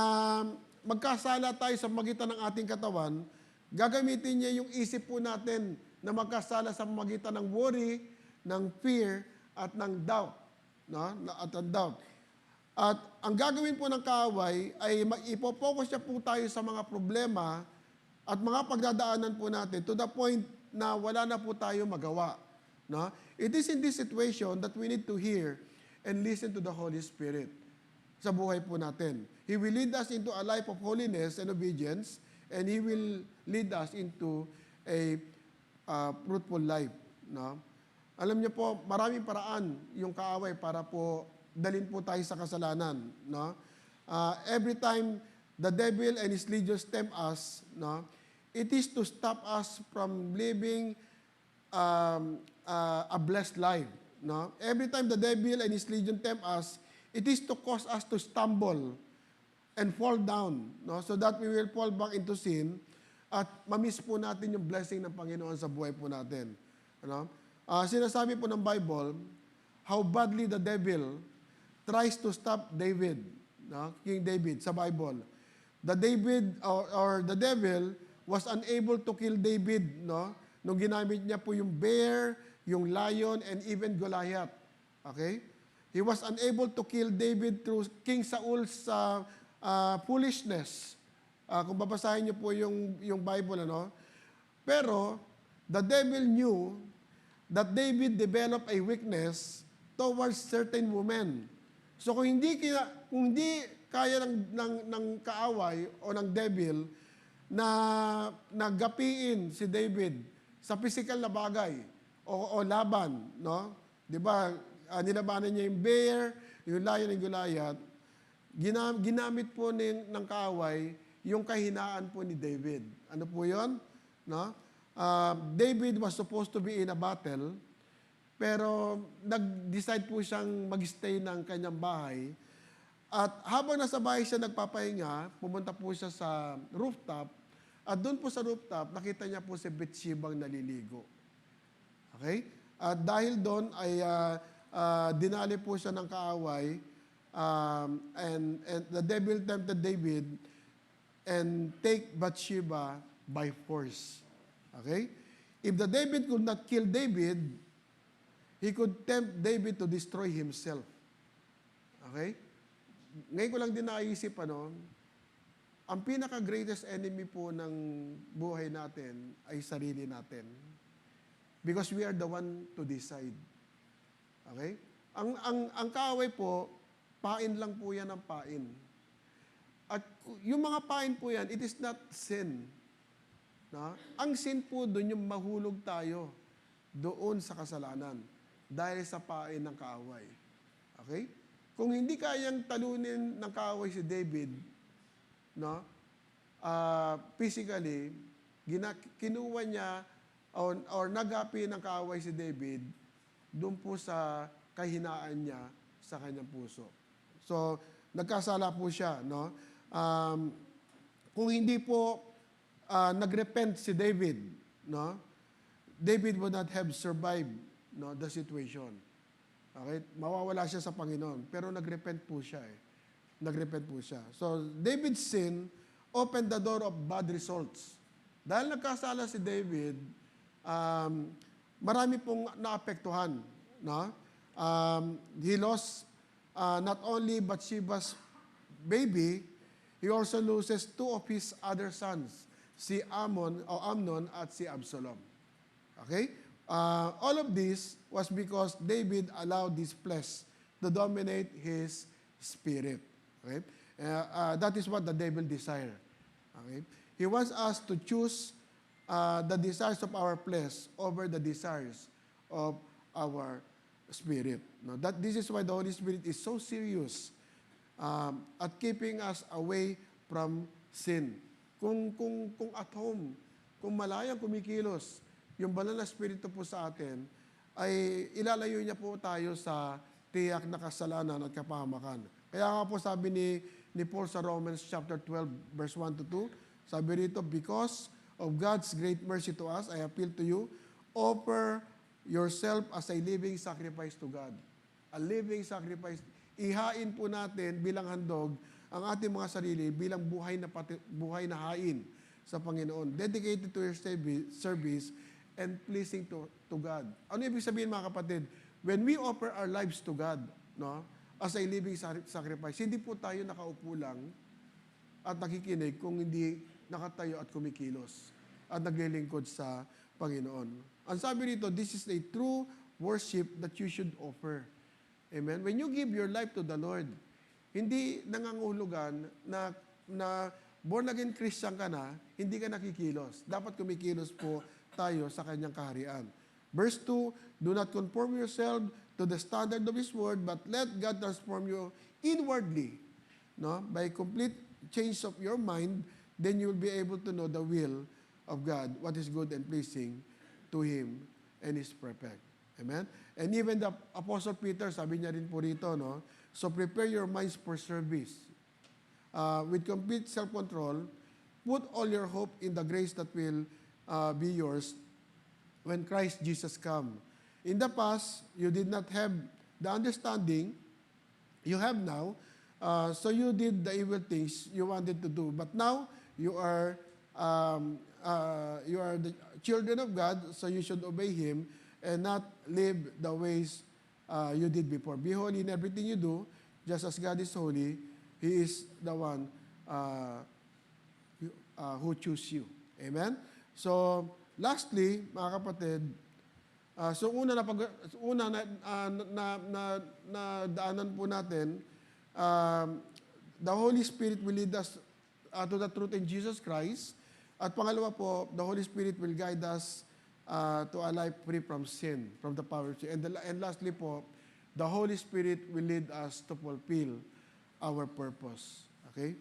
magkasala tayo sa magitan ng ating katawan, gagamitin niya yung isip po natin na magkasala sa magitan ng worry, ng fear, at ng doubt. No? At ng doubt. At ang gagawin po ng kaaway ay ipopokus niya po tayo sa mga problema at mga pagdadaanan po natin to the point na wala na po tayo magawa. No? It is in this situation that we need to hear and listen to the Holy Spirit sa buhay po natin. He will lead us into a life of holiness and obedience, and He will lead us into a fruitful life. No? Alam niyo po, maraming paraan yung kaaway para po dalhin po tayo sa kasalanan. No? Every time the devil and his legions tempt us, no, it is to stop us from living a blessed life. No? Every time the devil and his legion tempt us, it is to cause us to stumble and fall down, no? So that we will fall back into sin at mamiss po natin yung blessing ng Panginoon sa buhay po natin. Ano? Sinasabi po ng Bible, how badly the devil tries to stop David, no? King David sa Bible. The devil was unable to kill David, no? Nung ginamit niya po yung bear, yung lion, and even Goliath. Okay? He was unable to kill David through King Saul's foolishness. Kung babasahin niyo po yung Bible, ano? Pero, the devil knew that David developed a weakness towards certain women. So, kung hindi kaya ng kaaway o ng devil na nagapiin si David sa physical na bagay o laban, no? 'Di ba? Nilabanan niya yung bear, yung lion and Goliath. Ginamit po ng kaaway yung kahinaan po ni David. Ano po 'yon? No? David was supposed to be in a battle, pero nag-decide po siyang mag-stay ng kanyang bahay. At habang nasa bahay siya nagpapahinga, pumunta po siya sa rooftop, at doon po sa rooftop, nakita niya po si Bathsheba naliligo. Okay? At dahil doon ay dinali po siya ng kaaway, and the devil tempted David and take Bathsheba by force. Okay? If the David could not kill David, he could tempt David to destroy himself. Okay? Ngayon ko lang din naisip, ang pinaka-greatest enemy po ng buhay natin ay sarili natin. Because we are the one to decide. Okay? Ang kaaway po, pain lang po yan ng pain. At yung mga pain po yan, it is not sin. No? Ang sin po doon yung mahulog tayo doon sa kasalanan dahil sa pain ng kaaway. Okay? Kung hindi kayang talunin ng kaaway si David, no? Physically, kinuha niya or nagapi ng kaaway si David doon po sa kahinaan niya sa kanyang puso. So, nagkasala po siya, no? Kung hindi po nagrepent si David, no? David would not have survived, no, the situation. Okay? Mawawala siya sa Panginoon. Pero nagrepent po siya Nagrepent po siya. So, David's sin opened the door of bad results. Dahil nagkasala si David, marami pong naapektuhan. No? He lost not only Bathsheba's baby, he also loses two of his other sons, si Amnon at si Absalom. Okay? All of this was because David allowed this flesh to dominate his spirit. Okay? That is what the devil desires. Okay? He wants us to choose the desires of our flesh over the desires of our spirit. No, this is why the Holy Spirit is so serious at keeping us away from sin. Kung at home, kung malayang kumikilos, yung banal na Espiritu po sa atin, ay ilalayo niya po tayo sa tiyak na kasalanan at kapahamakan. Kaya nga po sabi ni Paul sa Romans chapter 12, verse 1 to 2, sabi rito, because of God's great mercy to us, I appeal to you, offer yourself as a living sacrifice to God. A living sacrifice. Ihain po natin bilang handog ang ating mga sarili bilang buhay na hain sa Panginoon. Dedicated to your service and pleasing to God. Ano ibig sabihin, mga kapatid? When we offer our lives to God, no, as a living sacrifice, hindi po tayo nakaupo lang at nakikinig kung hindi nakatayo at kumikilos at naglilingkod sa Panginoon. Ang sabi rito, this is a true worship that you should offer. Amen? When you give your life to the Lord, hindi nangangulugan na born again Christian ka na, hindi ka nakikilos. Dapat kumikilos po tayo sa kanyang kaharian. Verse 2, do not conform yourself to the standard of His word, but let God transform you inwardly. No? By complete change of your mind, then you will be able to know the will of God, what is good and pleasing to Him, and is perfect. Amen? And even the Apostle Peter, sabi niya rin po rito, no? So prepare your minds for service. With complete self-control, put all your hope in the grace that will be yours when Christ Jesus come. In the past, you did not have the understanding you have now, so you did the evil things you wanted to do. But now, you are the children of God, so you should obey Him and not live the ways you did before. Be holy in everything you do, just as God is holy. He is the one who chose you. Amen? So, lastly, mga kapatid, na daanan po natin, the Holy Spirit will lead us to the truth in Jesus Christ. At pangalawa po, the Holy Spirit will guide us to a life free from sin, from the power of sin. And lastly po, the Holy Spirit will lead us to fulfill our purpose. Okay?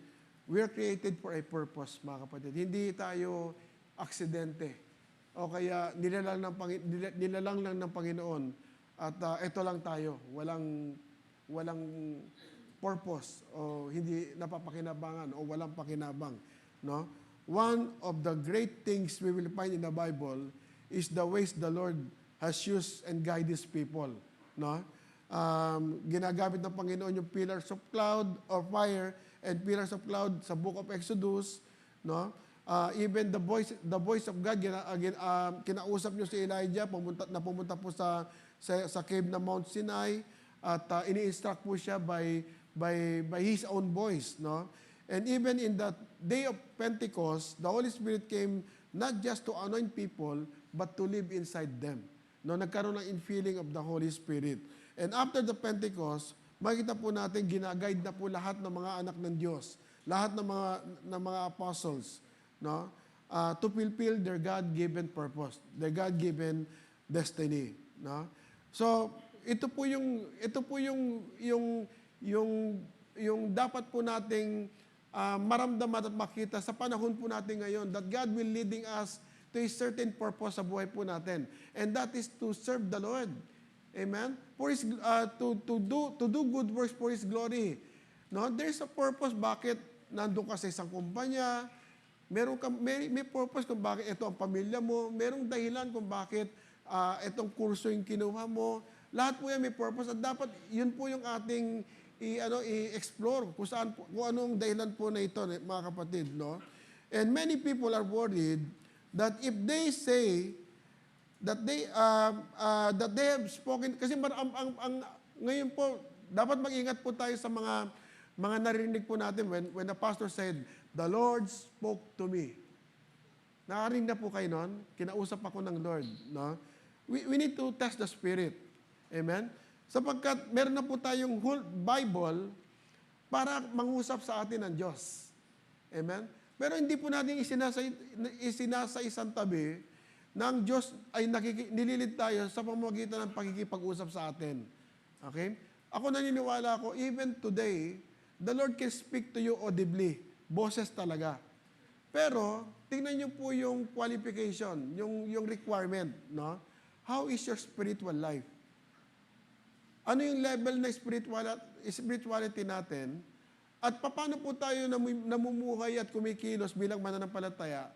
We are created for a purpose, mga kapatid. Hindi tayo aksidente. O kaya nilalang lang ng Panginoon at ito lang tayo, walang purpose o hindi napapakinabangan o walang pakinabang, no? One of the great things we will find in the Bible is the ways the Lord has used and guided His people, no? Ginagamit ng Panginoon yung pillars of cloud or fire and pillars of cloud sa book of Exodus, no? Even the voice of God, kinausap niyo si Elijah, pumunta po sa cave na Mount Sinai, at ini-instruct po siya by his own voice, no? And even in that day of Pentecost, the Holy Spirit came not just to anoint people, but to live inside them. No, nagkaroon ng infilling of the Holy Spirit. And after the Pentecost, makita po natin ginaguide na po lahat ng mga anak ng Diyos, lahat ng mga apostles, no? To fulfill their God-given purpose, their God-given destiny, no? So, ito po yung dapat po nating maramdaman at makita sa panahon po natin ngayon, that God will leading us to a certain purpose sa buhay po natin. And that is to serve the Lord. Amen? For His, to do good works for His glory. No? There's a purpose bakit nandun ka sa isang kumpanya, may purpose kung bakit ito ang pamilya mo, merong dahilan kung bakit itong kurso yung kinuha mo. Lahat po yan may purpose at dapat yun po yung ating i-explore kung anong dahilan po na ito, mga kapatid, no? And many people are worried that if they say that they have spoken, kasi ngayon po dapat mag-ingat po tayo sa mga narinig po natin when the pastor said, "The Lord spoke to me." Nakarinig na po kayo nun? Kinausap ako ng Lord, no? We need to test the Spirit. Amen? Sapagkat meron na po tayong whole Bible para mangusap sa atin ng Diyos. Amen? Pero hindi po natin isinasa isang tabi na ang Diyos ay nililid tayo sa pamamagitan ng pakikipag-usap sa atin. Okay? Ako naniniwala ako, even today, the Lord can speak to you audibly. Boses talaga. Pero, tingnan niyo po yung qualification, yung requirement, no? How is your spiritual life? Ano yung level na spirituality natin? At paano po tayo namumuhay at kumikilos bilang mananampalataya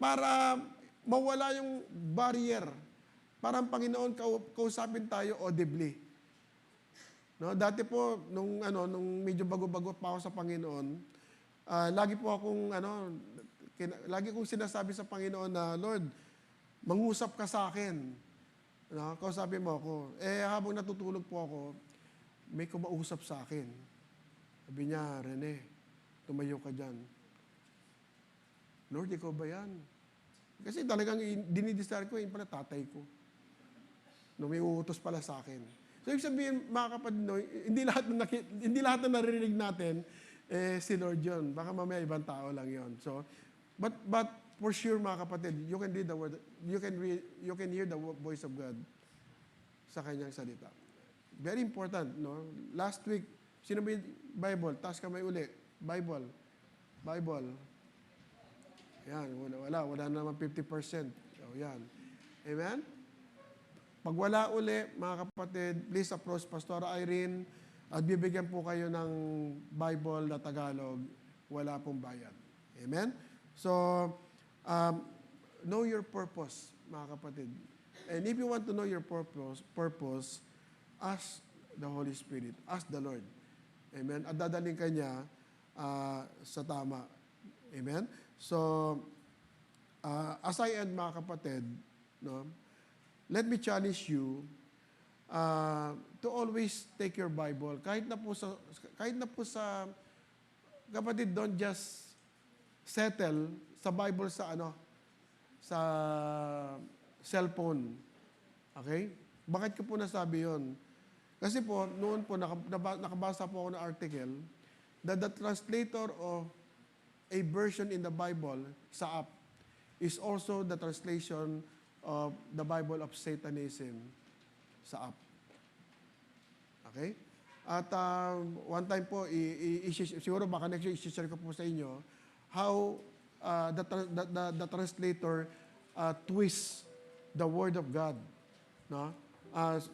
para mawala yung barrier, para ang Panginoon kausapin tayo audibly. No, dati po nung medyo bago-bago pa ako sa Panginoon, lagi kong sinasabi sa Panginoon na, Lord, mangusap ka sa akin. No, kausapin mo ako. Habang natutulog po ako, may kumausap sa akin. Sabi niya, Rene, tumayo ka dyan. Lord, ikaw ba yan? Kasi talagang dinidesire ko, yun pala tatay ko. No, may uutos pala sa akin. So, ibig sabihin, mga kapatid, no, hindi lahat na naririnig natin, si Lord yun. Baka mamaya ibang tao lang yun. So, but for sure, mga kapatid, you can read the word, you can hear the voice of God sa kanyang salita. Very important, no? Last week, sino may Bible? Taas kamay uli. Bible. Yan, wala naman 50%. So, yan. Amen? Pag wala uli, mga kapatid, please approach Pastor Irene at bibigyan po kayo ng Bible na Tagalog. Wala pong bayad. Amen? So, know your purpose, mga kapatid. And if you want to know your purpose, ask the Holy Spirit. Ask the Lord. Amen? At dadaling kanya sa tama. Amen? So, as I end, mga kapatid, no, let me challenge you to always take your Bible. Kahit na po sa kapatid, don't just settle sa Bible sa cellphone. Okay? Bakit ko po nasabi yon? Kasi po, noon po, nakabasa po ako ng article that the translator of a version in the Bible sa app is also the translation of the Bible of Satanism sa app. Okay? At one time po, siguro baka next year, i-share ko po sa inyo how the translator twists the Word of God. No?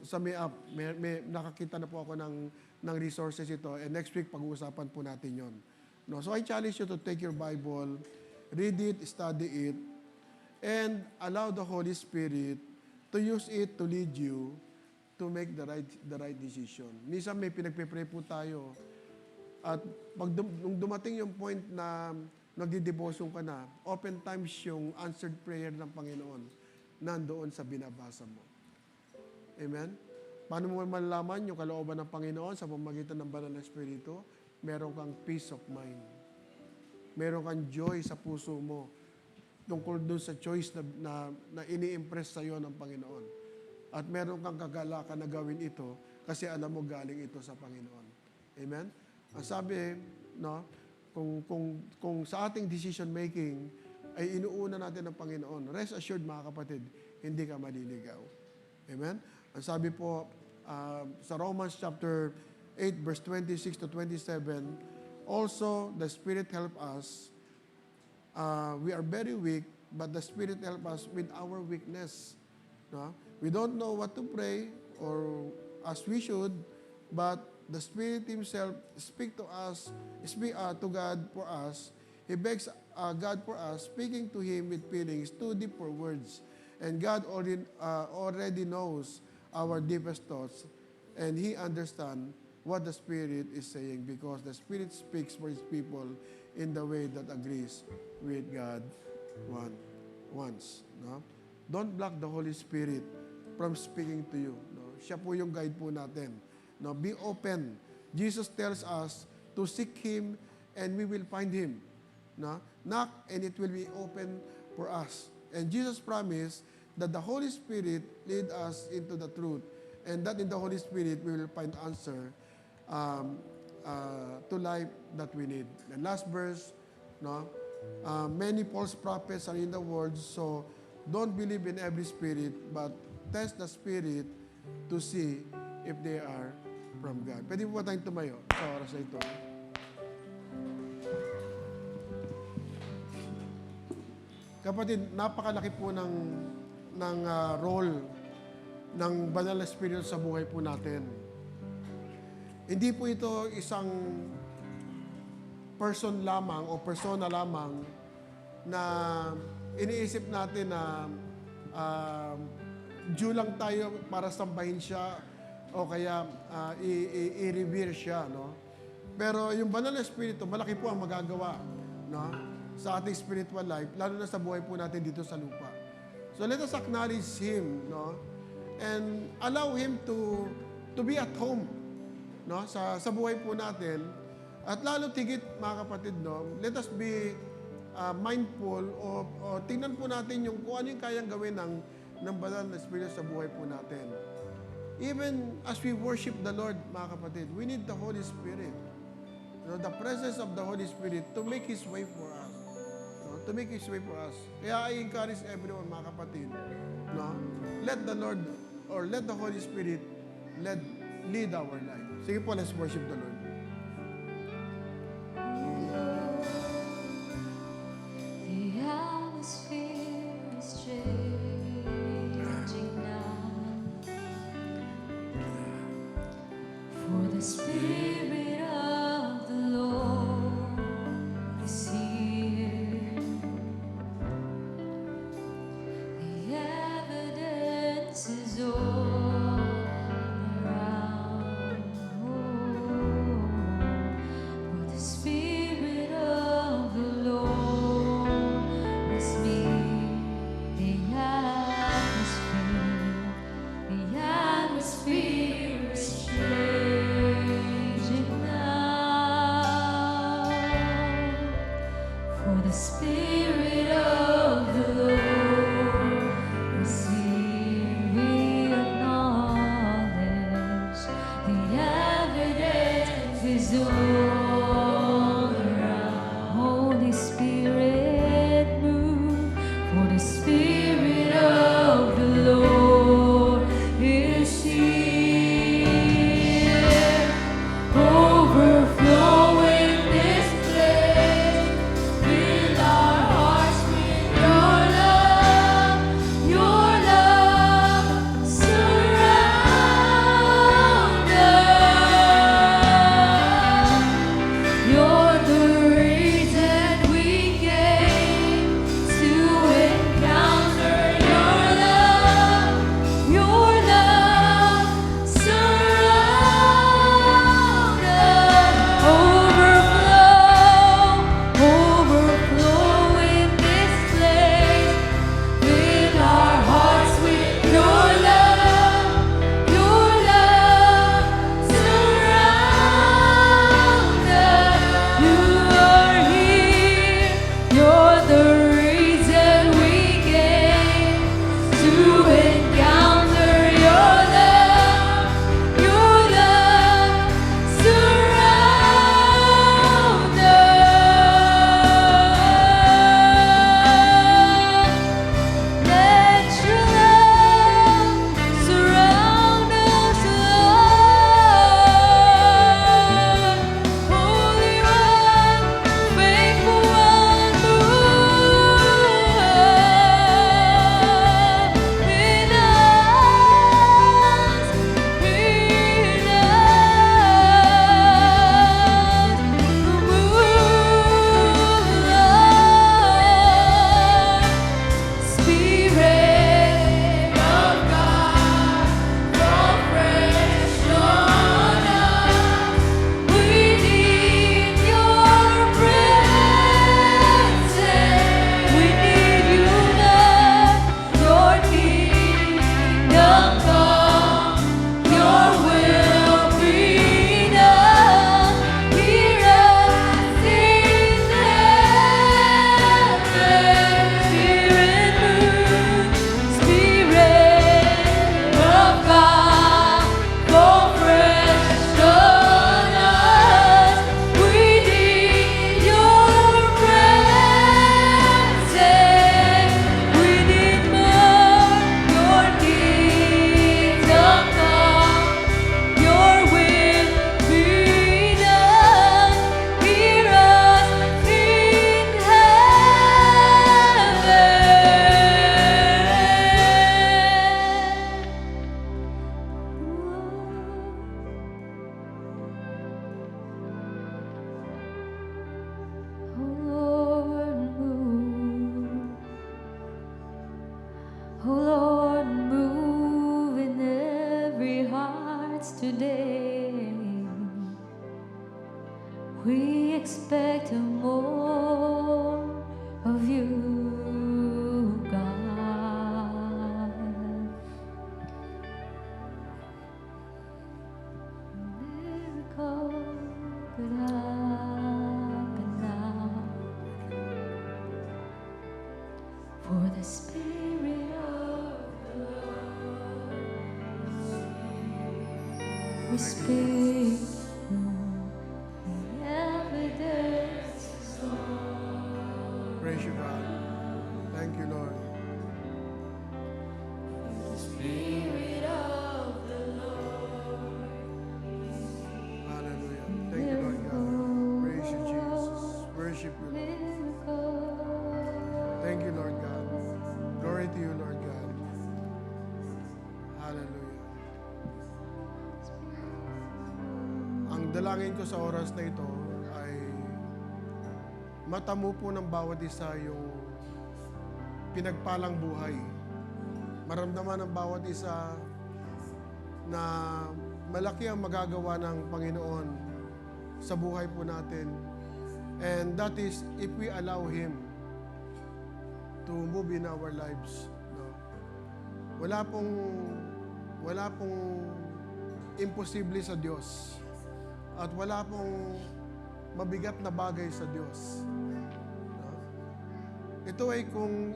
Sa may app, may nakakita na po ako ng resources ito, and next week pag-uusapan po natin yon. No? So I challenge you to take your Bible, read it, study it, and allow the Holy Spirit to use it to lead you to make the right decision. Minsan may pinagpe-pray po tayo, at nung dumating yung point na nagdi-devotion ka na, oftentimes yung answered prayer ng Panginoon nandoon sa binabasa mo. Amen? Paano mo malalaman yung kalooban ng Panginoon sa pamamagitan ng Banal na Espiritu? Meron kang peace of mind. Meron kang joy sa puso mo tungkol doon sa choice na ini-impress sa iyo ng Panginoon. At meron kang kagalakan na gawin ito kasi alam mo galing ito sa Panginoon. Amen? Ang sabi, no, kung sa ating decision making ay inuuna natin ng Panginoon, rest assured mga kapatid, hindi ka maliligaw. Amen? Ang sabi po sa Romans chapter 8 verse 26 to 27, also the Spirit help us. We are very weak, but the Spirit help us with our weakness. No? We don't know what to pray or as we should, but the Spirit Himself speak to God for us. He begs God for us, speaking to Him with feelings too deep for words. And God already knows our deepest thoughts, and He understands what the Spirit is saying, because the Spirit speaks for His people in the way that agrees with God wants. No? Don't block the Holy Spirit from speaking to you. No? Siya po yung guide po natin. No? Be open. Jesus tells us to seek Him and we will find Him. No? Knock and it will be open for us. And Jesus promised that the Holy Spirit lead us into the truth, and that in the Holy Spirit we will find answer to life that we need. And last verse, no? Many false prophets are in the world, so don't believe in every spirit, but test the spirit to see if they are from God. Pwede po ba tayong tumayo sa oras na ito? Kapatid, napakalaki po ng role ng Banal na Espiritu sa buhay po natin. Hindi po ito isang person lamang o persona lamang na iniisip natin na due lang tayo para sambahin siya o kaya i-revere siya, no? Pero yung Banal na Espiritu, malaki po ang magagawa, no, sa ating spiritual life, lalo na sa buhay po natin dito sa lupa. So let us acknowledge Him, no, and allow Him to be at home, no, sa buhay po natin. At lalo tigit, mga kapatid, no, let us be mindful o tingnan po natin kung ano yung kayang gawin ng banal na Espiritu sa buhay po natin. Even as we worship the Lord, mga kapatid, we need the Holy Spirit. The presence of the Holy Spirit to make His way for us. To make His way for us. Kaya I encourage everyone, mga kapatid, let the Lord or let the Holy Spirit lead our life. Sige po, let's worship the Lord. The atmosphere is changing now, for the Spirit of the Lord is here. The evidence is all around. For the Spirit of the Lord is near. The atmosphere is changing now. For the Spirit of the Lord is here. We acknowledge the evidence is all around. Holy Spirit, move. For the Spirit of the Lord is here. Overflowing this place, fill our hearts with your love. Your love surround us. You're the reason we came to encounter your love. Your love surround us. Overflow in this place. Fill our hearts with your love. Your love surround us. You are here. You're the reason we came to encounter your love. Your love surround us. Let your love surround us, Lord. Holy One, faithful One, move in us, Spirit of God, fall fresh on us. We need your presence. We need you, Lord. Your kingdom come, your will be done. Hear us in heaven. Spirit move, Spirit of God, fall fresh on us. We need your presence. We need more. Your kingdom come, your will be done. Hear us in heaven. Oh Lord, move in every heart today. We expect more of you, God. Miracle could happen now. For the Spirit of the speak, the evidence is all. Praise you, God. Thank you, Lord. The Spirit of the Lord. Hallelujah. Thank you, Lord God. Praise you, Jesus. Worship you, Lord. Thank you, Lord God. Glory to you, Lord God. Hallelujah. Ang dalangin ko sa oras na ito ay matamo po ng bawat isa yung pinagpalang buhay. Maramdaman ng bawat isa na malaki ang magagawa ng Panginoon sa buhay po natin. And that is if we allow Him to move in our lives. No? Wala pong imposible sa Diyos. At wala pong mabigat na bagay sa Diyos. No? Ito ay kung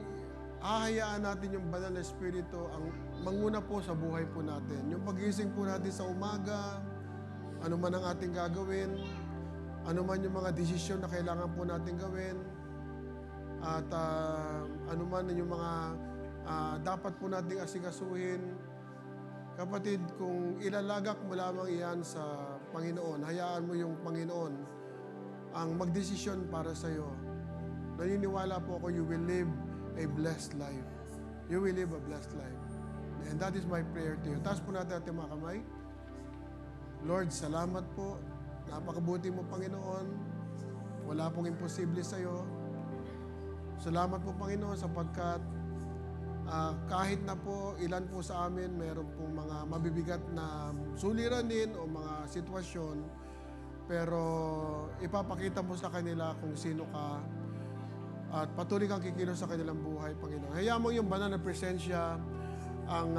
hahayaan natin yung banal na Espiritu ang manguna po sa buhay po natin. Yung pagising po natin sa umaga, ano man ang ating gagawin, ano man yung mga desisyon na kailangan po natin gawin, at ano man yung mga dapat po nating asikasuhin. Kapatid, kung ilalagak mo lamang iyan sa Panginoon, hayaan mo yung Panginoon ang magdesisyon para sa iyo. Naniniwala po ako, you will live a blessed life. You will live a blessed life. And that is my prayer to you. Taas po natin ating mga kamay. Lord, salamat po. Napakabuti mo, Panginoon. Wala pong imposible sa iyo. Salamat po, Panginoon, sapagkat kahit na po ilan po sa amin mayroon pong mga mabibigat na suliranin o mga sitwasyon, pero ipapakita mo sa kanila kung sino ka at patuloy kang kikilos sa kanilang buhay, Panginoon. Hayaan mo yung banal na presensya ang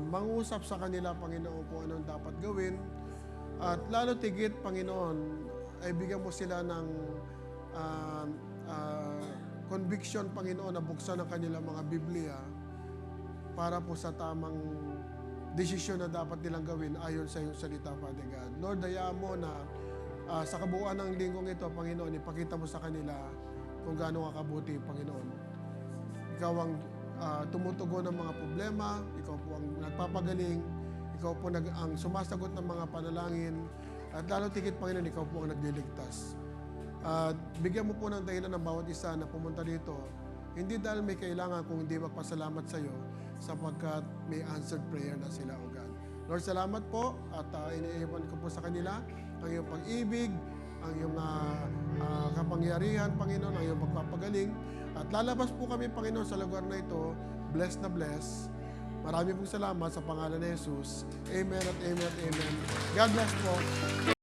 mangusap sa kanila, Panginoon, kung anong dapat gawin. At lalo tigit, Panginoon, ay bigyan mo sila ng conviction, Panginoon, na buksan ang kanilang mga Biblia para po sa tamang desisyon na dapat nilang gawin ayon sa iyong salita, Father God. Lord, hayaan mo na sa kabuuan ng linggong ito, Panginoon, ipakita mo sa kanila kung gaano ka kabuti, Panginoon. Ikaw ang tumutugon ng mga problema, ikaw po ang nagpapagaling, ikaw po ang sumasagot ng mga panalangin, at lalo tigit, Panginoon, ikaw po ang nagliligtas. At bigyan mo po ng dahilan ng bawat isa na pumunta dito, hindi dahil may kailangan, kung hindi magpasalamat sa iyo, sapagkat may answered prayer na sila, O God. Lord, salamat po, at iniiwan ko po sa kanila ang iyong pag-ibig, ang iyong kapangyarihan, Panginoon, ang iyong pagpapagaling. At lalabas po kami, Panginoon, sa lugar na ito, blessed na blessed. Marami pong salamat sa pangalan ni Jesus. Amen at amen at amen. God bless po.